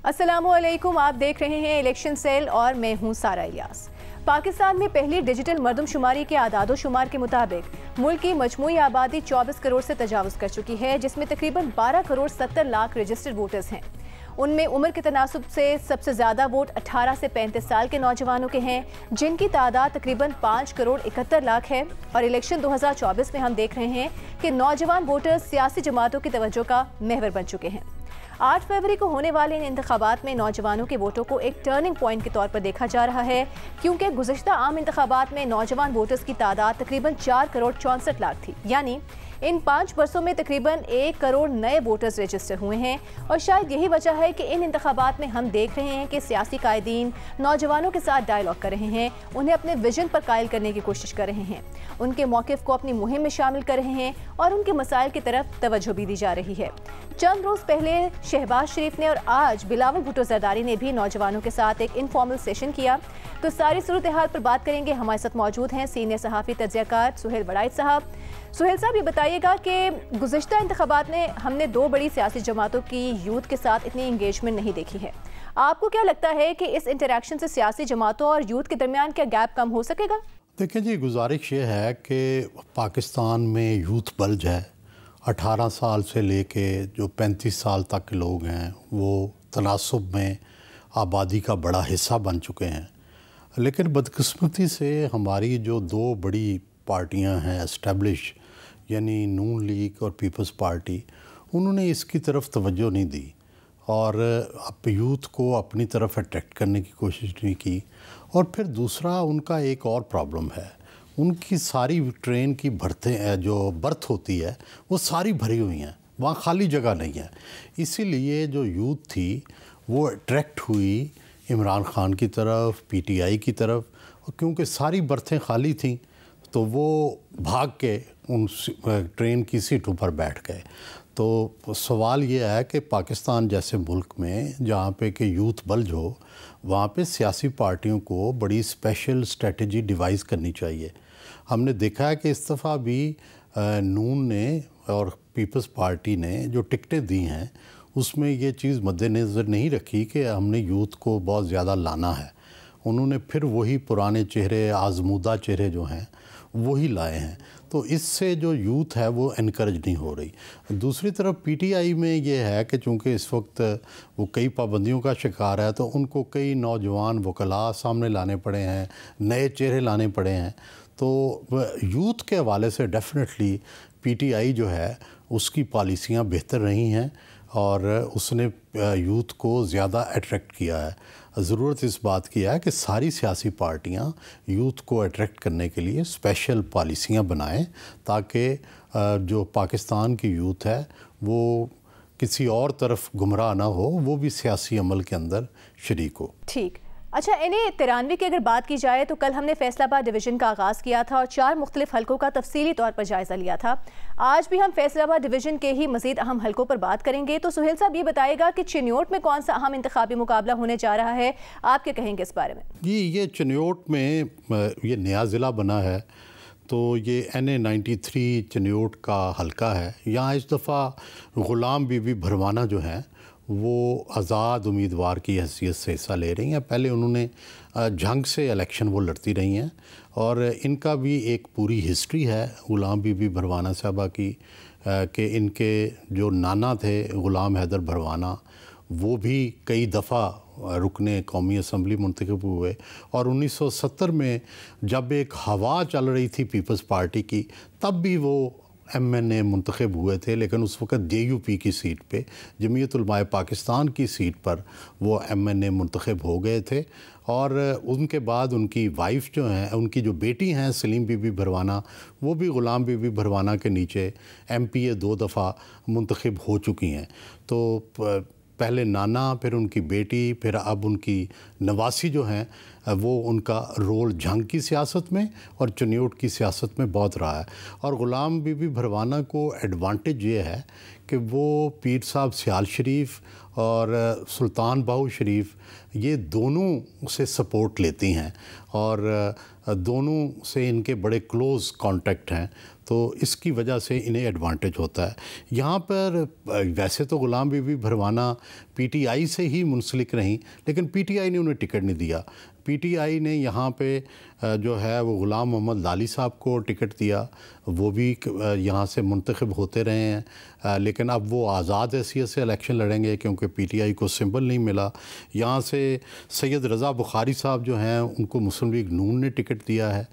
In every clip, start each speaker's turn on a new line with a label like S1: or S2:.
S1: अस्सलामुअलैकुम, आप देख रहे हैं इलेक्शन सेल और मैं हूं सारा इलियास। पाकिस्तान में पहली डिजिटल मरदमशुमारी के आदादोशुमार के मुताबिक मुल्क की मजमूई आबादी 24 करोड़ से तजावुज़ कर चुकी है, जिसमें तकरीबन 12 करोड़ 70 लाख रजिस्टर्ड वोटर्स हैं। उनमें उम्र के तनासुब से सबसे ज़्यादा वोट 18 से 35 साल के नौजवानों के हैं, जिनकी तादाद तकरीबन 5 करोड़ 71 लाख है। और इलेक्शन 2024 में हम देख रहे हैं कि नौजवान वोटर्स सियासी जमातों की तवज्जो का महवर बन चुके हैं। 8 फरवरी को होने वाले इन इंतखाबात में नौजवानों के वोटों को एक टर्निंग पॉइंट के तौर पर देखा जा रहा है, क्योंकि गुज़श्ता आम इंतखाबात में नौजवान वोटर्स की तादाद तकरीबन 4 करोड़ 64 लाख थी। यानी इन 5 बरसों में तकरीबन 1 करोड़ नए वोटर्स रजिस्टर हुए हैं। और शायद यही वजह है कि इन इंतखाबात में हम देख रहे हैं कि सियासी कायदीन नौजवानों के साथ डायलॉग कर रहे हैं, उन्हें अपने विजन पर कायल करने की कोशिश कर रहे हैं, उनके मौक़िफ़ को अपनी मुहिम में शामिल कर रहे हैं और उनके मसाइल की तरफ तवज्जो भी दी जा रही है। चंद रोज़ पहले शहबाज शरीफ ने और आज बिलावल भुट्टो जरदारी ने भी नौजवानों के साथ एक इनफॉर्मल सेशन किया। तो सारी सूरत हाल पर बात करेंगे। हमारे साथ मौजूद हैं सीनियर सहाफ़ी तज्ज़ियाकार सुहेल बड़ाइच साहब। सुहेल साहब, ये बताइएगा कि गुज़श्ता इंतखाबात में हमने 2 बड़ी सियासी जमातों की यूथ के साथ इतनी इंगेजमेंट नहीं देखी है। आपको क्या लगता है कि इस इंटरेक्शन से सियासी जमातों और यूथ के दरमियान क्या गैप कम हो सकेगा?
S2: देखिए जी, गुजारिश ये है कि पाकिस्तान में यूथ बल्ज है। 18 साल से लेके जो 35 साल तक के लोग हैं वो तनासुब में आबादी का बड़ा हिस्सा बन चुके हैं। लेकिन बदकिस्मती से हमारी जो 2 बड़ी पार्टियां हैं एस्टेब्लिश, यानी नून लीग और पीपल्स पार्टी, उन्होंने इसकी तरफ तवज्जो नहीं दी और यूथ को अपनी तरफ अट्रैक्ट करने की कोशिश नहीं की। और फिर दूसरा उनका एक और प्रॉब्लम है, उनकी सारी ट्रेन की जो बर्थ होती है वो सारी भरी हुई हैं, वहाँ खाली जगह नहीं है। इसीलिए जो यूथ थी वो अट्रैक्ट हुई इमरान खान की तरफ, पीटीआई की तरफ, क्योंकि सारी बर्थें खाली थीं तो वो भाग के उन ट्रेन की सीटों पर बैठ गए। तो सवाल ये है कि पाकिस्तान जैसे मुल्क में जहाँ पे कि यूथ बल्ज हो, वहाँ पे सियासी पार्टियों को बड़ी स्पेशल स्ट्रेटजी डिवाइस करनी चाहिए। हमने देखा है कि इस दफ़ा भी नून ने और पीपल्स पार्टी ने जो टिकटें दी हैं उसमें ये चीज़ मद्देनज़र नहीं रखी कि हमने यूथ को बहुत ज़्यादा लाना है। उन्होंने फिर वही पुराने चेहरे, आजमूदा चेहरे जो हैं वही लाए हैं। तो इससे जो यूथ है वो इनकरेज नहीं हो रही। दूसरी तरफ पीटीआई में ये है कि चूँकि इस वक्त वो कई पाबंदियों का शिकार है तो उनको कई नौजवान वकला सामने लाने पड़े हैं, नए चेहरे लाने पड़े हैं। तो यूथ के हवाले से डेफिनेटली पीटीआई जो है उसकी पॉलिसियाँ बेहतर रही हैं और उसने यूथ को ज़्यादा अट्रैक्ट किया है। ज़रूरत इस बात की है कि सारी सियासी पार्टियां यूथ को अट्रैक्ट करने के लिए स्पेशल पॉलिसियां बनाएं, ताकि जो पाकिस्तान की यूथ है वो किसी और तरफ गुमराह ना हो, वो भी सियासी अमल के अंदर शरीक हो।
S1: ठीक। अच्छा, इन्हें 93 की अगर बात की जाए तो कल हमने फैसलाबाद डिवीज़न का आगाज़ किया था और 4 मुख्तलिफ हलकों का तफसीली तौर पर जायज़ा लिया था। आज भी हम फैसलाबाद डिवीज़न के ही मज़ीद अहम हलकों पर बात करेंगे। तो सुहेल साहब, ये बताएगा कि चिन्योट में कौन सा अहम इंतखाबी मुकाबला होने जा रहा है, आप क्या कहेंगे इस बारे में?
S2: जी, ये चिन्योट में ये नया ज़िला बना है, तो ये NA 93 चिन्योट का हलका है। यहाँ इस दफ़ा ग़ुलाम बीबी भरवाना जो हैं वो आज़ाद उम्मीदवार की हैसियत से हिस्सा ले रही हैं। पहले उन्होंने जंग से इलेक्शन वो लड़ती रही हैं और इनका भी एक पूरी हिस्ट्री है ग़ुलाम बीबी भरवाना साहबा की, कि इनके जो नाना थे ग़ुलाम हैदर भरवाना, वो भी कई दफ़ा रुकने कौमी असम्बली मुंतखब हुए और 1970 में जब एक हवा चल रही थी पीपल्स पार्टी की, तब भी वो MNA मुंतखब हुए थे। लेकिन उस वक़्त JUP की सीट पे, जमीयत उलमाए पाकिस्तान की सीट पर वो MNA मुंतखब हो गए थे। और उनके बाद उनकी वाइफ जो हैं, उनकी जो बेटी हैं सलीम बीबी भरवाना, वो भी ग़ुलाम बीबी भरवाना के नीचे MPA 2 दफ़ा मुंतखब हो चुकी हैं। तो पहले नाना, फिर उनकी बेटी, फिर अब उनकी नवासी जो हैं, वो उनका रोल जंग की सियासत में और चिन्योट की सियासत में बहुत रहा है। और ग़ुलाम बीबी भरवाना को एडवांटेज ये है कि वो पीर साहब सियाल शरीफ और सुल्तान बाहू शरीफ, ये दोनों से सपोर्ट लेती हैं और दोनों से इनके बड़े क्लोज़ कांटेक्ट हैं। तो इसकी वजह से इन्हें एडवांटेज होता है। यहाँ पर वैसे तो ग़ुलाम बीबी भरवाना पीटीआई से ही मुंसलिक रहीं, लेकिन पीटीआई ने उन्हें टिकट नहीं दिया। पीटीआई ने यहाँ पे जो है वो ग़ुलाम मोहम्मद लाली साहब को टिकट दिया, वो भी यहाँ से मुंतखब होते रहे हैं, लेकिन अब वो आज़ाद हैसियत से इलेक्शन लड़ेंगे क्योंकि पीटीआई को सिंबल नहीं मिला। यहाँ से सैयद रज़ा बुखारी साहब जो हैं उनको मुस्लिम लीग नून ने टिकट दिया है,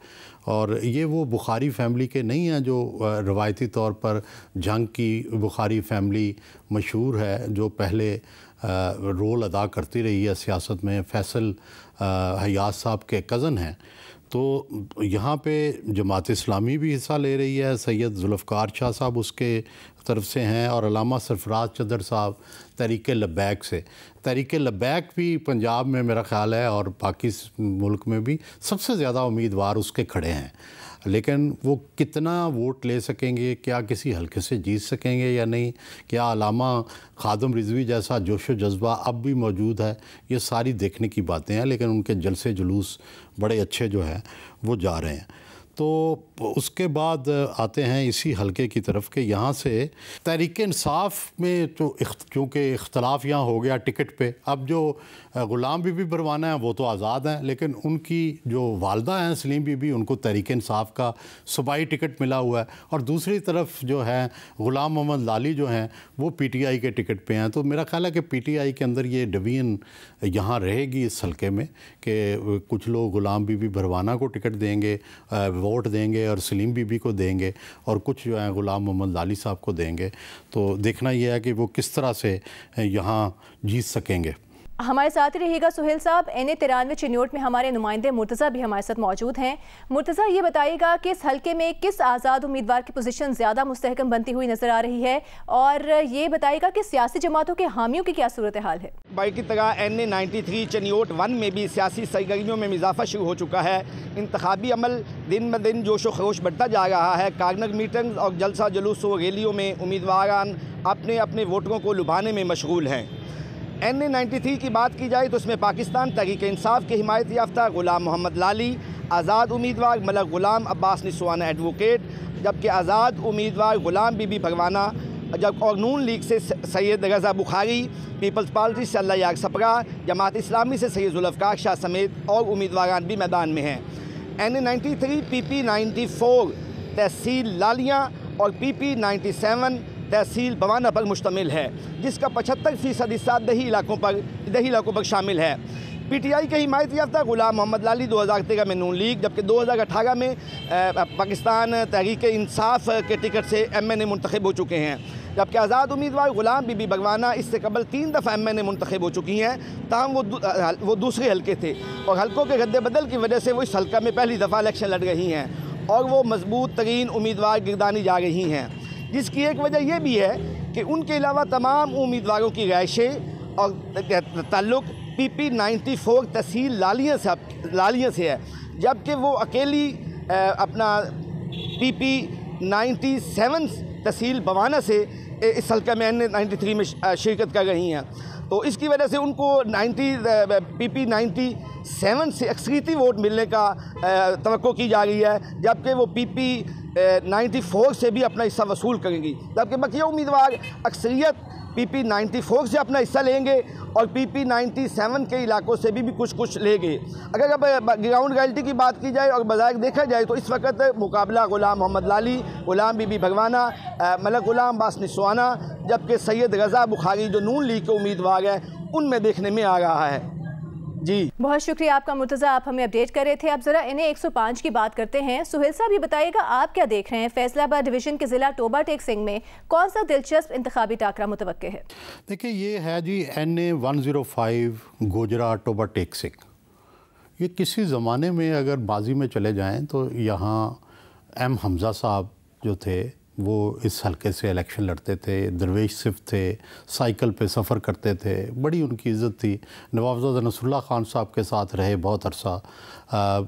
S2: और ये वो बुखारी फैमिली के नहीं हैं जो रवायती तौर पर जंग की बुखारी फैमिली मशहूर है, जो पहले रोल अदा करती रही है सियासत में। फैसल हयात साहब के कज़न हैं, तो यहाँ पे जमात इस्लामी भी हिस्सा ले रही है, सैयद जुल्फ़कार शाह साहब उसके तरफ से हैं, और अल्लामा सरफराज चदर साहब तहरीक लब्बैक से। तहरीक लब्बैक भी पंजाब में मेरा ख़्याल है और बाकी मुल्क में भी सबसे ज़्यादा उम्मीदवार उसके खड़े हैं, लेकिन वो कितना वोट ले सकेंगे, क्या किसी हल्के से जीत सकेंगे या नहीं, क्या अल्लामा खादम रिजवी जैसा जोशो जज्बा अब भी मौजूद है, ये सारी देखने की बातें हैं। लेकिन उनके जलसे जुलूस बड़े अच्छे जो हैं वो जा रहे हैं। तो उसके बाद आते हैं इसी हलके की तरफ के यहाँ से तहरीक इंसाफ में, तो चूँकि इख्तलाफ यहाँ हो गया टिकट पे, अब जो ग़ुलाम बीबी बरवाना है वो तो आज़ाद हैं, लेकिन उनकी जो वालदा हैं सलीम बीबी, उनको तहरीक इंसाफ का सूबाई टिकट मिला हुआ है, और दूसरी तरफ जो है ग़ुलाम मोहम्मद लाली जो हैं वो पीटीआई के टिकट पे हैं। तो मेरा ख़्याल है कि पीटीआई के अंदर ये डिवीज़न यहाँ रहेगी इस हलके में कि कुछ लोग ग़ुलाम बीबी बरवाना को टिकट देंगे, वोट देंगे, और सलीम बीबी को देंगे, और कुछ जो है ग़ुलाम मोहम्मद लाली साहब को देंगे। तो देखना यह है कि वो किस तरह से यहाँ जीत सकेंगे।
S1: हमारे साथ ही रहिएगा सुहेल साहब। NA 93 चिन्योट में हमारे नुमाइंदे मुर्तज़ा भी हमारे साथ मौजूद हैं। मुर्तज़ा, ये बताइएगा कि इस हलके में किस आज़ाद उम्मीदवार की पोजीशन ज़्यादा मुस्तहकम बनती हुई नजर आ रही है, और ये बताइएगा कि सियासी जमातों के हामियों की क्या सूरत हाल है।
S3: बाई की तरह NA 93 चिन्योट 1 में भी सियासी सरगर्मियों में इजाफा शुरू हो चुका है। इंतखाबी अमल दिन ब दिन जोश व खरोश बढ़ता जा रहा है। कार्नर मीटिंग और जलसा जुलूस व रैलियों में उम्मीदवारान अपने अपने वोटरों को लुभाने में मशगूल हैं। NA 93 की बात की जाए तो उसमें पाकिस्तान तहरीक इंसाफ के हिमायत याफ्ता ग़ुलाम मोहम्मद लाली, आज़ाद उम्मीदवार मलक ग़ुलाम अब्बास निस्वाना एडवोकेट, जबकि आज़ाद उम्मीदवार ग़ुलाम बीबी परवाना, जब और नून लीग से सैयद रज़ा बुखारी, पीपल्स पार्टी से अल्लाह याग सपरा, जमात इस्लामी से सैयद जुल्फ़कार शाह समेत और उम्मीदवारान भी मैदान में हैं। NA 93 PP 94 तहसील लालियाँ और PP 97 तहसील बवाना पर मुश्तमिल है, जिसका 75% हिस्सा दही इलाकों पर शामिल है। पीटीआई के हिमायत याफ्ता ग़ुलाम मोहम्मद लाली 2013 में नून लीग, जबकि 2018 में पाकिस्तान तहरीक इंसाफ के टिकट से MNA मुंतखब हो चुके हैं। जबकि आज़ाद उम्मीदवार ग़ुलाम बीबी बरवाना इससे कबल 3 दफ़ा MNA मुंतखब हो चुकी हैं, ताहम वो दूसरे हलके थे, और हलकों के रद्द बदल की वजह से वो इस हलका में पहली दफ़ा इलेक्शन लड़ रही हैं, और वो मजबूत तरीन उम्मीदवार गिरदानी जा रही हैं। जिसकी एक वजह यह भी है कि उनके अलावा तमाम उम्मीदवारों की रहायशें और ताल्लुक़ PP 94 तहसील लालियाँ से है, जबकि वो अकेली अपना PP 97 तहसील बवाना से इस हल्का में NA 93 में शिरकत कर रही हैं। तो इसकी वजह से उनको PP 97 से अक्सरियती वोट मिलने का तवक्को की जा रही है, जबकि वो PP 94 से भी अपना हिस्सा वसूल करेंगी, जबकि बकिया उम्मीदवार अक्सरियत PP 94 से अपना हिस्सा लेंगे और PP 97 के इलाकों से भी कुछ लेंगे। अगर अब ग्राउंड रियलिटी की बात की जाए और बज़ाहिर देखा जाए तो इस वक्त मुकाबला ग़ुलाम मोहम्मद लाली, ग़ुलाम बीबी भरवाना, मलक ग़ुलाम अब्बास निस्वाना, जबकि सैयद रज़ा बुखारी जो नून लीग के उम्मीदवार हैं उनमें देखने में आ रहा है। जी
S1: बहुत शुक्रिया आपका मुर्तज़ा, आप हमें अपडेट कर रहे थे। अब ज़रा NA 105 की बात करते हैं। सुहेल साहब, ये बताइएगा आप क्या देख रहे हैं, फैसलाबाद डिवीज़न के ज़िला टोबा टेक सिंह में कौन सा दिलचस्प इंतखाबी टाकरा मुतवक्के है?
S2: देखिए, ये है जी NA 105 गोजरा टोबा टेक सिंह। ये किसी ज़माने में अगर बाजी में चले जाएँ तो यहाँ M हमज़ा साहब जो थे वो इस हलके से इलेक्शन लड़ते थे, दरवेश सिफ थे, साइकिल पे सफ़र करते थे, बड़ी उनकी इज़्ज़त थी। नवाबज़ादा नसरुल्लाह ख़ान साहब के साथ रहे बहुत अरसा,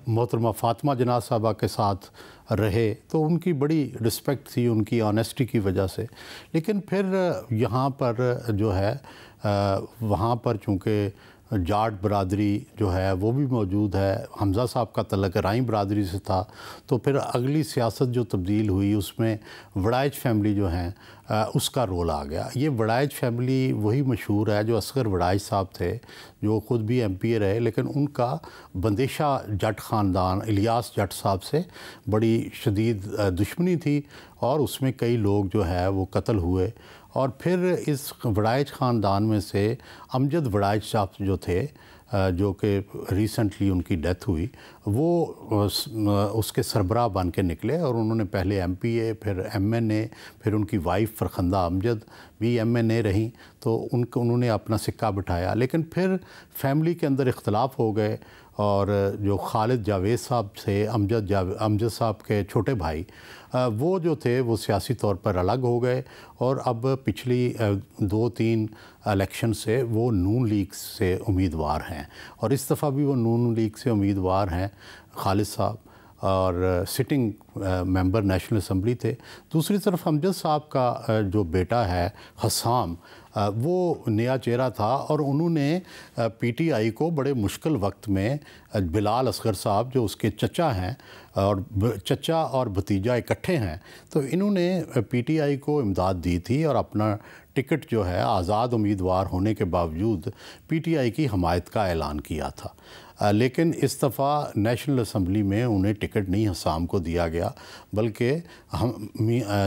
S2: मोहतरमा फ़ातिमा जनाज़ साहबा के साथ रहे, तो उनकी बड़ी रिस्पेक्ट थी उनकी ऑनेस्टी की वजह से। लेकिन फिर यहाँ पर जो है वहाँ पर चूँकि जाट बरादरी जो है वो भी मौजूद है, हमज़ा साहब का तल्लुक़ राई बरादरी से था, तो फिर अगली सियासत जो तब्दील हुई उसमें वड़ाइच फैमिली जो हैं उसका रोल आ गया। ये वड़ाइच फैमिली वही मशहूर है जो असगर वड़ाइच साहब थे, जो ख़ुद भी MPA रहे, लेकिन उनका बंदिशा जट ख़ानदान इलियास जट साहब से बड़ी शदीद दुश्मनी थी और उसमें कई लोग जो है वो कत्ल हुए। और फिर इस वड़ाइच ख़ानदान में से अमजद वड़ाइच साहब जो थे, जो कि रिसेंटली उनकी डेथ हुई, वो उसके सरबराह बन के निकले और उन्होंने पहले MPA, फिर MNA, फिर उनकी वाइफ फरखंदा अमजद भी MNA रहीं, तो उन्होंने अपना सिक्का बिठाया। लेकिन फिर फैमिली के अंदर इख्तलाफ हो गए और जो खालिद जावेद साहब थे, अमजद साहब के छोटे भाई, वो जो थे वो सियासी तौर पर अलग हो गए और अब पिछली 2-3 इलेक्शन से वो नून लीग से उम्मीदवार हैं और इस दफ़ा भी वो नून लीग से उम्मीदवार हैं खालिद साहब, और सिटिंग मेंबर नेशनल असम्बली थे। दूसरी तरफ अमजद साहब का जो बेटा है हसाम, वो नया चेहरा था और उन्होंने PTI को बड़े मुश्किल वक्त में बिलाल असगर साहब जो उसके चचा हैं, और चचा और भतीजा इकट्ठे हैं, तो इन्होंने PTI को इमदाद दी थी और अपना टिकट जो है आज़ाद उम्मीदवार होने के बावजूद PTI की हमायत का ऐलान किया था। लेकिन इस दफ़ा नेशनल असम्बली में उन्हें टिकट नहीं हसाम को दिया गया, बल्कि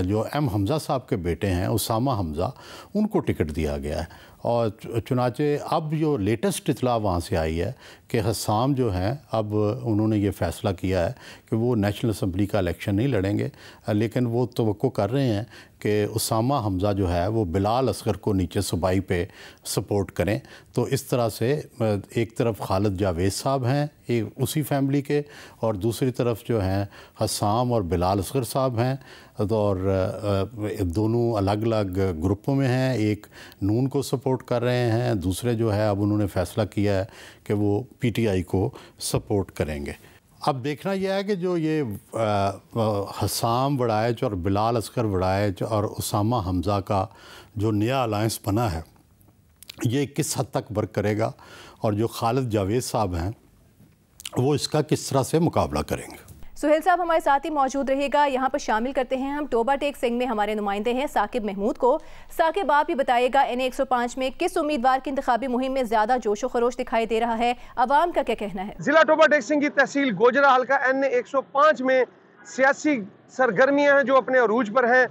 S2: जो M हमज़ा साहब के बेटे हैं उसामा हमज़ा, उनको टिकट दिया गया है। और चुनाचे अब जो लेटेस्ट इतला वहाँ से आई है कि हसाम जो हैं, अब उन्होंने ये फ़ैसला किया है कि वो नेशनल असम्बली का इलेक्शन नहीं लड़ेंगे, लेकिन वो तवक्को कर रहे हैं कि उसामा हमज़ा जो है वो बिलाल असगर को नीचे सूबाई पे सपोर्ट करें। तो इस तरह से एक तरफ खालिद जावेद साहब हैं एक उसी फैमिली के, और दूसरी तरफ जो हैं हसाम और बिलाल असगर साहब हैं, और दोनों अलग अलग ग्रुपों में हैं। एक नून को सपोर्ट कर रहे हैं, दूसरे जो है अब उन्होंने फ़ैसला किया है कि वो PTI को सपोर्ट करेंगे। अब देखना यह है कि जो ये हसाम वड़ाइच और बिलाल असगर वड़ाइच और उसामा हमज़ा का जो नया अलायंस बना है, ये किस हद तक वर्क करेगा, और जो खालिद जावेद साहब हैं वो इसका किस तरह से मुकाबला करेंगे।
S1: सुहेल साहब हमारे साथ ही मौजूद रहेगा। यहाँ पर शामिल करते हैं हम टोबा टेक सिंह में हमारे नुमाइंदे हैं साकिब महमूद को। साकिब, आप ही बताइएगा, NA 105 में किस उम्मीदवार की इंतखाबी मुहिम में ज्यादा जोशो खरोश दिखाई दे रहा है, अवाम का क्या कहना है?
S4: जिला टोबा टेक सिंह की तहसील गोजरा हल्का NA 105 में सियासी सरगर्मियाँ हैं जो अपने अरूज पर हैं।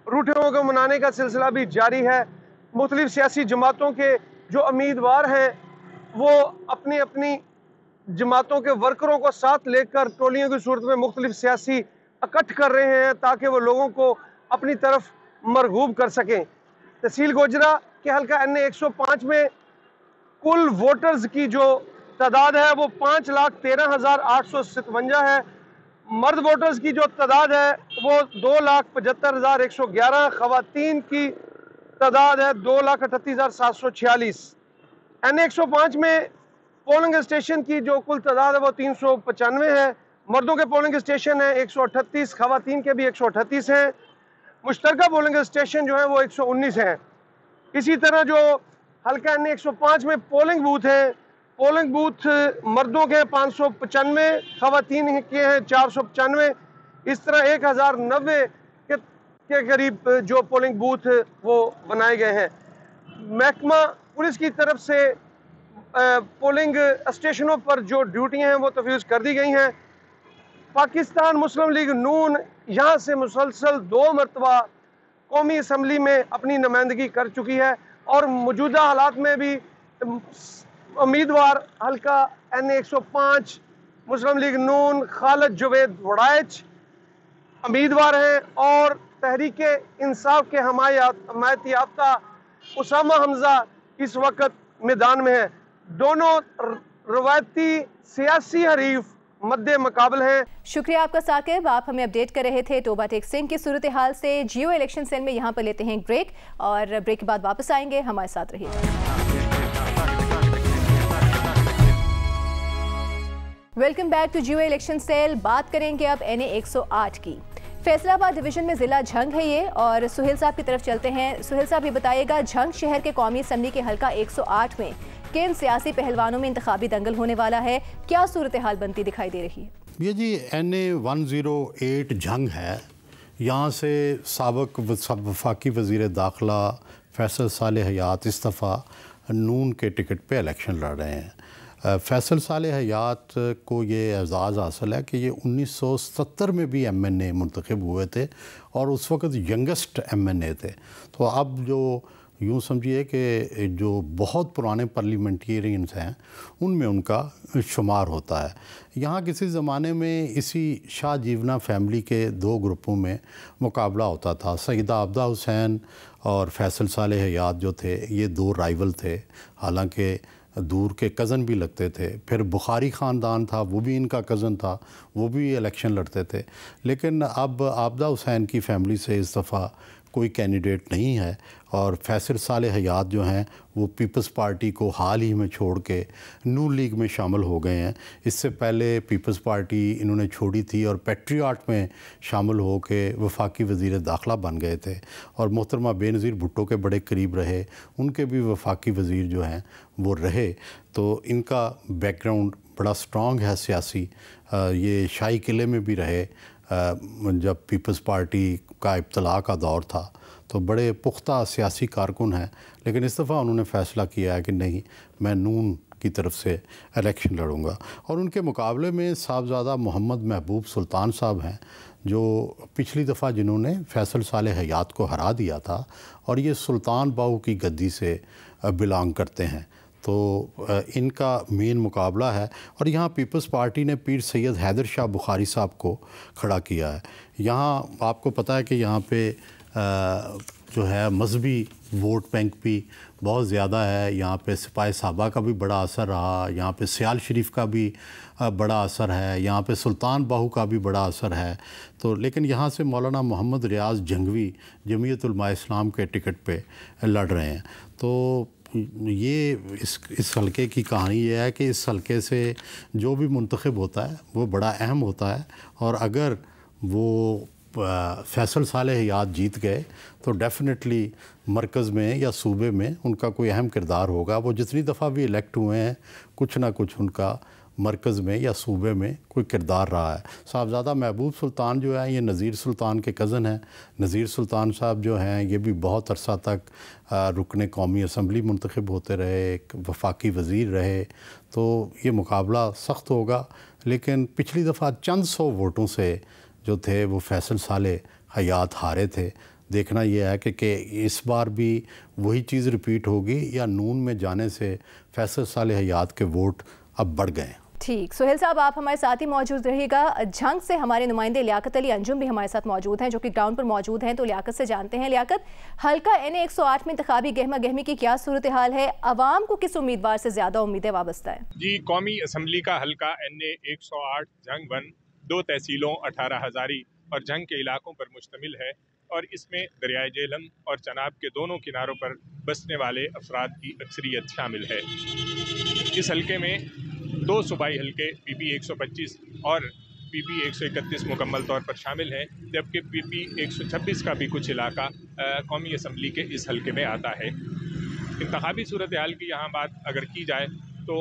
S4: रूठों को मनाने का सिलसिला भी जारी है। मुख्तलिफ सियासी जमातों के जो उम्मीदवार हैं वो अपनी अपनी जमातों के वर्करों को साथ लेकर टोलियों की सूरत में मुख्तलिफ सियासी इकट्ठ कर रहे हैं ताकि वो लोगों को अपनी तरफ मरगूब कर सकें। तहसील गोजरा के हल्का NA 105 में कुल वोटर्स की जो तादाद है वो 5,13,857 है। मर्द वोटर्स की जो तादाद है वो 2,75,111, खवातीन की तादाद है 2,38,746। NA 105 में पोलिंग स्टेशन की जो कुल तादाद है वो 395 है। मर्दों के पोलिंग स्टेशन है 138, खवातीन के भी 138 हैं। मुश्तरका पोलिंग स्टेशन जो है वो 119 हैं। इसी तरह जो हल्का NA 105 में पोलिंग बूथ है, पोलिंग बूथ मर्दों के 595, खवातीन के हैं 495। इस तरह 1090 के करीब जो पोलिंग बूथ वो बनाए गए हैं। महकमा पुलिस की तरफ से पोलिंग स्टेशनों पर जो ड्यूटियां हैं वो तफवीज़ कर दी गई हैं। पाकिस्तान मुस्लिम लीग नून यहाँ से मुसलसल 2 मरतबा कौमी असम्बली में अपनी नुमाइंदगी कर चुकी है और मौजूदा हालात में भी उम्मीदवार हल्का NA 105 मुस्लिम लीग नून खालिद जावेद वड़ाइच उम्मीदवार हैं और तहरीक इंसाफ के हमायत याफ्ता उसामा हमज़ा इस वक्त मैदान में है। दोनों रवायती सियासी हरीफ मद्दे मुकाबल हैं।
S1: शुक्रिया आपका साकिब, आप हमें अपडेट कर रहे थे टोबा टेक सिंह की सूरत हाल से। जियो इलेक्शन सेल में यहाँ पर लेते हैं ब्रेक और ब्रेक के बाद वापस आएंगे, हमारे साथ रहिए। Welcome back to Geo election cell. बात करेंगे अब NA 108 की। फैसलाबाद डिवीजन में ज़िला झंग है ये, और सुहेल साहब की तरफ चलते हैं। सुहेल साहब ये बताइएगा, झंग शहर के कौमी असम्बली के हल्का 108 में किन सियासी पहलवानों में इंतखाबी दंगल होने वाला है, क्या सूरत हाल बनती दिखाई दे रही है?
S2: ये जी NA 108 झंग है, यहाँ से साबिक़ वफाकी वज़ीर दाखिला फैसल सालेह हयात इस्तीफ़ा नून के टिकट पे इलेक्शन लड़ रहे हैं। फैसल सालेह हयात को ये एज़ाज़ हासिल है कि ये 1970 में भी MNA मुंतखब हुए थे और उस वक़्त यंगेस्ट MNA थे। तो अब जो यूँ समझिए कि जो बहुत पुराने पार्लियामेंटेरियंस हैं उनमें उनका शुमार होता है। यहाँ किसी ज़माने में इसी शाह जीवना फैमिली के दो ग्रुपों में मुकाबला होता था। सईदा आबदा हुसैन और फैसल सालेह हयात जो थे ये दो राइवल थे, हालांकि दूर के कज़न भी लगते थे। फिर बुखारी ख़ानदान था, वो भी इनका कज़न था, वो भी इलेक्शन लड़ते थे। लेकिन अब आबदा हुसैन की फैमिली से इस दफ़ा कोई कैंडिडेट नहीं है और फैसल सालेह हयात जो हैं वो पीपल्स पार्टी को हाल ही में छोड़ के नून लीग में शामिल हो गए हैं। इससे पहले पीपल्स पार्टी इन्होंने छोड़ी थी और पेट्रियाट में शामिल हो के वफाकी वज़ीर दाखिला बन गए थे और मोहतरमा बेनज़ीर भुट्टो के बड़े करीब रहे, उनके भी वफाकी वज़ीर जो हैं वो रहे। तो इनका बैकग्राउंड बड़ा स्ट्रॉन्ग है सियासी। ये शाही किले में भी रहे जब पीपल्स पार्टी का इब्तला का दौर था, तो बड़े पुख्ता सियासी कारकुन हैं। लेकिन इस दफ़ा उन्होंने फ़ैसला किया है कि नहीं, मैं नून की तरफ से इलेक्शन लड़ूंगा। और उनके मुकाबले में साहबज़ादा मोहम्मद महबूब सुल्तान साहब हैं जो पिछली दफ़ा जिन्होंने फैसल सालेह हयात को हरा दिया था और ये सुल्तान बाहू की गद्दी से बिलोंग करते हैं। तो इनका मेन मुकाबला है और यहाँ पीपल्स पार्टी ने पीर सैयद हैदर शाह बुखारी साहब को खड़ा किया है। यहाँ आपको पता है कि यहाँ पे जो है मजहबी वोट बैंक भी बहुत ज़्यादा है। यहाँ पे सिपाही साहबा का भी बड़ा असर रहा, यहाँ पे सियाल शरीफ का भी बड़ा असर है, यहाँ पे सुल्तान बाहू का भी बड़ा असर है। तो लेकिन यहाँ से मौलाना मोहम्मद रियाज जंगवी जमीयत उलमा इस्लाम के टिकट पे लड़ रहे हैं। तो ये इस हलके की कहानी ये है कि इस हलके से जो भी मुंतखब होता है वो बड़ा अहम होता है और अगर वो फैसल सालेह हयात जीत गए तो डेफ़िनेटली मरकज़ में या सूबे में उनका कोई अहम किरदार होगा। वो जितनी दफ़ा भी इलेक्ट हुए हैं कुछ ना कुछ उनका मरकज़ में या सूबे में कोई किरदार रहा है। साहबज़ादा महबूब सुल्तान जो है ये नज़ीर सुल्तान के कज़न हैं। नज़ीर सुल्तान साहब जो हैं ये भी बहुत अरसा तक रुकने कौमी असम्बली मुंतखब होते रहे, एक वफाकी वज़ीर रहे। तो ये मुकाबला सख्त होगा, लेकिन पिछली दफ़ा चंद सौ वोटों से जो थे वो फैसल सालेह हयात हारे थे। देखना यह है कि इस बार भी वही चीज़ रिपीट होगी या नून में जाने से फैसल सालेह हयात के वोट अब बढ़ गए।
S1: ठीक, सुहेल साहब आप हमारे साथ ही मौजूद रहिएगा। झंग से हमारे नुमाइंदे लियाकत अली अंजुम भी हमारे साथ मौजूद हैं जो कि ग्राउंड पर मौजूद हैं। तो लियाकत से जानते हैं, लियाकत हल्का NA 108 में इंतखाबी गहमा गहमी की क्या सूरत हाल है? अवाम को किस उम्मीदवार से ज़्यादा उम्मीदें वाबस्ता है?
S5: जी, कौमी असम्बली का हल्का NA 108 झंग 1 2 तहसीलों 18 हज़ारी और झंग के इलाकों पर मुश्तमिल है और इसमें दरियाए जेहलम और चनाब के दोनों किनारों पर बसने वाले अफराद की अक्सरियत शामिल है। इस हल्के में 2 सूबाई हल्के PP 125 और PP 131 मुकम्मल तौर पर शामिल हैं, जबकि PP 126 का भी कुछ इलाका कौमी असम्बली के इस हल्के में आता है। इंतखाबी सूरत हाल की यहाँ बात अगर की जाए तो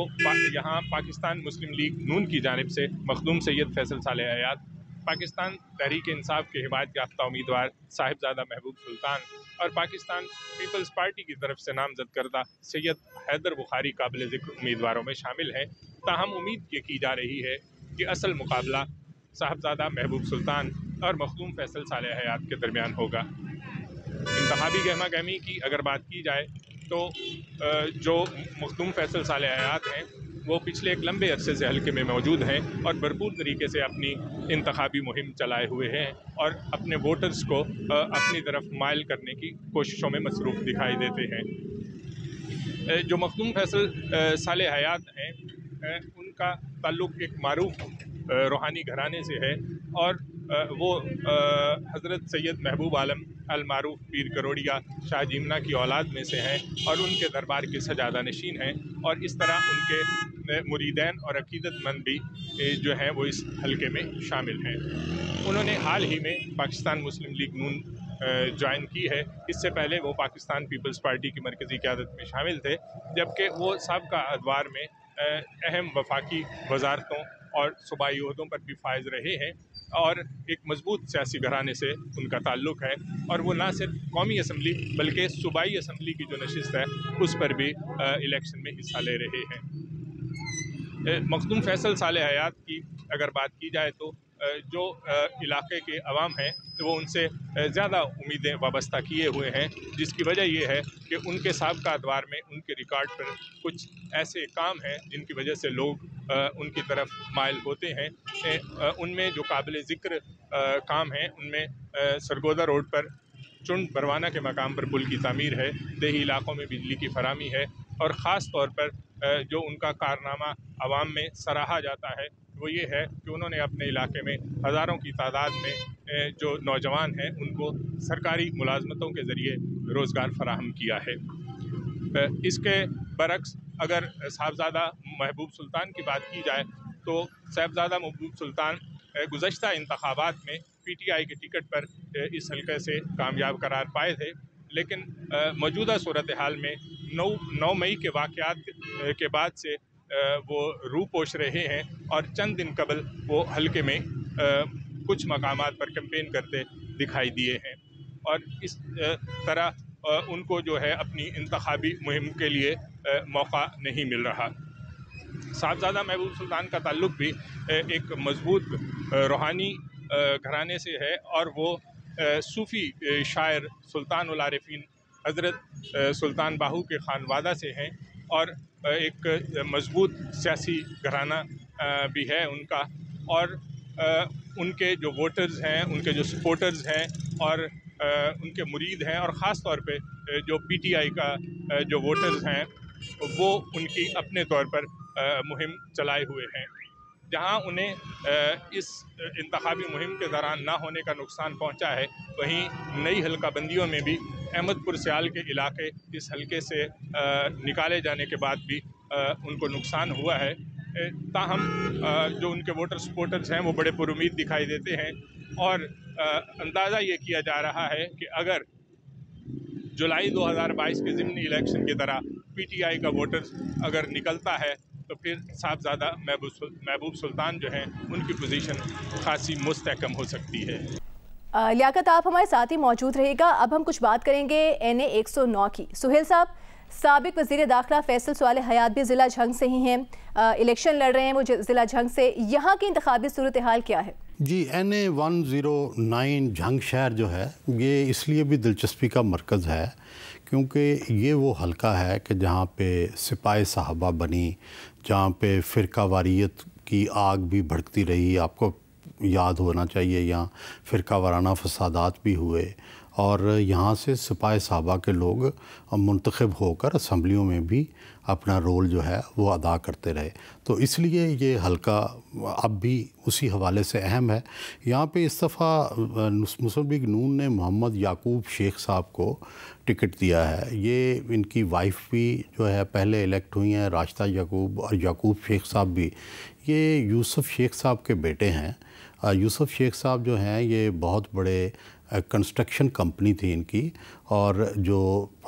S5: यहाँ पाकिस्तान मुस्लिम लीग नून की जानिब से मखदूम सैयद फैसल सालेह हयात, पाकिस्तान तहरीक इंसाफ के हिमायत याफ्ता उम्मीदवार साहिबजादा महबूब सुल्तान और पाकिस्तान पीपल्स पार्टी की तरफ से नामजद करदा सैयद हैदर बुखारी काबिल ज़िक्र उम्मीदवारों में शामिल हैं। ताहम उम्मीद ये की जा रही है कि असल मुकाबला साहिबजादा महबूब सुल्तान और मखदूम फैसल सालेह हयात के दरमियान होगा। इंतखाबी गहमा गहमी की अगर बात की जाए तो जो मखदूम फैसल सालेह हयात हैं वो पिछले एक लंबे अरसे से हल्के में मौजूद हैं और भरपूर तरीके से अपनी इंतखाबी मुहिम चलाए हुए हैं और अपने वोटर्स को अपनी तरफ माइल करने की कोशिशों में मसरूफ़ दिखाई देते हैं। जो मखदूम फैसल सालेह हयात हैं उनका ताल्लुक़ एक मारूफ रूहानी घराने से है और वो हज़रत सैयद महबूब आलम अल मारूफ पीर करोड़िया शाह जीमना की औलाद में से हैं और उनके दरबार के सजादा नशीन हैं और इस तरह उनके मुरीदैन और अकीदतमंद भी जो हैं वो इस हल्के में शामिल हैं। उन्होंने हाल ही में पाकिस्तान मुस्लिम लीग नून ज्वाइन की है। इससे पहले वो पाकिस्तान पीपल्स पार्टी की मरकज़ी क़यादत में शामिल थे, जबकि वो साबिक़ा अदवार में अहम वफाकी वजारतों और सूबाई ओहदों पर भी फायज़ रहे हैं और एक मजबूत सियासी घराने से उनका ताल्लुक़ है और वो ना सिर्फ कौमी असम्बली बल्कि सूबाई असम्बली की जो नशिस्त है उस पर भी इलेक्शन में हिस्सा ले रहे हैं। मखदूम फैसल साले हयात की अगर बात की जाए तो जो इलाके के अवाम हैं तो वो उनसे ज़्यादा उम्मीदें वाबस्ता किए हुए हैं, जिसकी वजह ये है कि उनके साबिक़ा अदवार में उनके रिकॉर्ड पर कुछ ऐसे काम हैं जिनकी वजह से लोग उनकी तरफ माइल होते हैं। उनमें जो काबिल ज़िक्र काम हैं उनमें सरगोदा रोड पर चुंड बरवाना के मकाम पर पुल की तामीर है, देही इलाकों में बिजली की फराहमी है और ख़ास तौर पर जो उनका कारनामा आवाम में सराहा जाता है वो ये है कि उन्होंने अपने इलाके में हज़ारों की तादाद में जो नौजवान हैं उनको सरकारी मुलाजमतों के ज़रिए रोज़गार फराहम किया है। इसके बरक्स अगर साहबज़ादा महबूब सुल्तान की बात की जाए तो साहबज़ादा महबूब सुल्तान गुज़श्ता इंतखाबात में PTI के टिकट पर इस हल्के से कामयाब करार पाए थे, लेकिन मौजूदा सूरत हाल में 9 मई के वाक़यात के बाद से वो रू पोष रहे हैं और चंद दिन कबल वो हल्के में कुछ मकामात पर कैंपेन करते दिखाई दिए हैं और इस तरह उनको जो है अपनी इंतखाबी मुहिम के लिए मौका नहीं मिल रहा। साहबज़ादा महबूब सुल्तान का ताल्लुक़ भी एक मज़बूत रूहानी घराने से है और वो सूफ़ी शायर सुल्तान उल आरिफीन हज़रत सुल्तान बाहू के खानवादा से हैं और एक मज़बूत सियासी घराना भी है उनका और उनके जो वोटर्स हैं, उनके जो सपोर्टर्स हैं और उनके मुरीद हैं और ख़ास तौर पे जो PTI का जो वोटर्स हैं वो उनकी अपने तौर पर मुहिम चलाए हुए हैं। जहां उन्हें इस इंतखाबी मुहिम के दौरान ना होने का नुकसान पहुंचा है, वहीं नई हल्का बंदियों में भी अहमदपुर सियाल के इलाके इस हल्के से निकाले जाने के बाद भी उनको नुकसान हुआ है। ताहम जो उनके वोटर सपोर्टर्स हैं वो बड़े पुरुमीद दिखाई देते हैं और अंदाज़ा ये किया जा रहा है कि अगर जुलाई 2022 के ज़िमनी इलेक्शन की तरह PTI का वोटर्स अगर निकलता है तो फिर साहबज़ादा महबूब सुल्तान जो हैं उनकी पोजीशन खासी मुस्तहकम हो सकती है।
S1: लियाकत, आप हमारे साथ ही मौजूद रहेगा। अब हम कुछ बात करेंगे NA 109 की। सुहेल साहब, साबिक वज़ीर दाखिला फैसल साले हयात भी ज़िला झंग से ही हैं, इलेक्शन लड़ रहे हैं वो ज़िला झंग से। यहाँ की इंतखाबी सूरत हाल क्या है?
S2: जी, NA 109 झंग शहर जो है ये इसलिए भी दिलचस्पी का मरकज़ है क्योंकि ये वो हल्का है कि जहाँ पे सिपाही साहबा बनी, जहाँ पे फ़िरका वारियत की आग भी भड़कती रही। आपको याद होना चाहिए यहाँ फ़िरका वाराना फसादात भी हुए और यहाँ से सिपाही साहबा के लोग मुंतखब होकर असम्बलियों में भी अपना रोल जो है वो अदा करते रहे। तो इसलिए ये हल्का अब भी उसी हवाले से अहम है। यहाँ पे इस दफ़ा मुस्लिम लीग नून ने मोहम्मद याकूब शेख साहब को टिकट दिया है। ये इनकी वाइफ भी जो है पहले इलेक्ट हुई हैं, राशिदा याकूब, और याकूब शेख साहब भी ये यूसुफ शेख साहब के बेटे हैं। यूसुफ शेख साहब जो हैं ये बहुत बड़े कंस्ट्रक्शन कंपनी थी इनकी और जो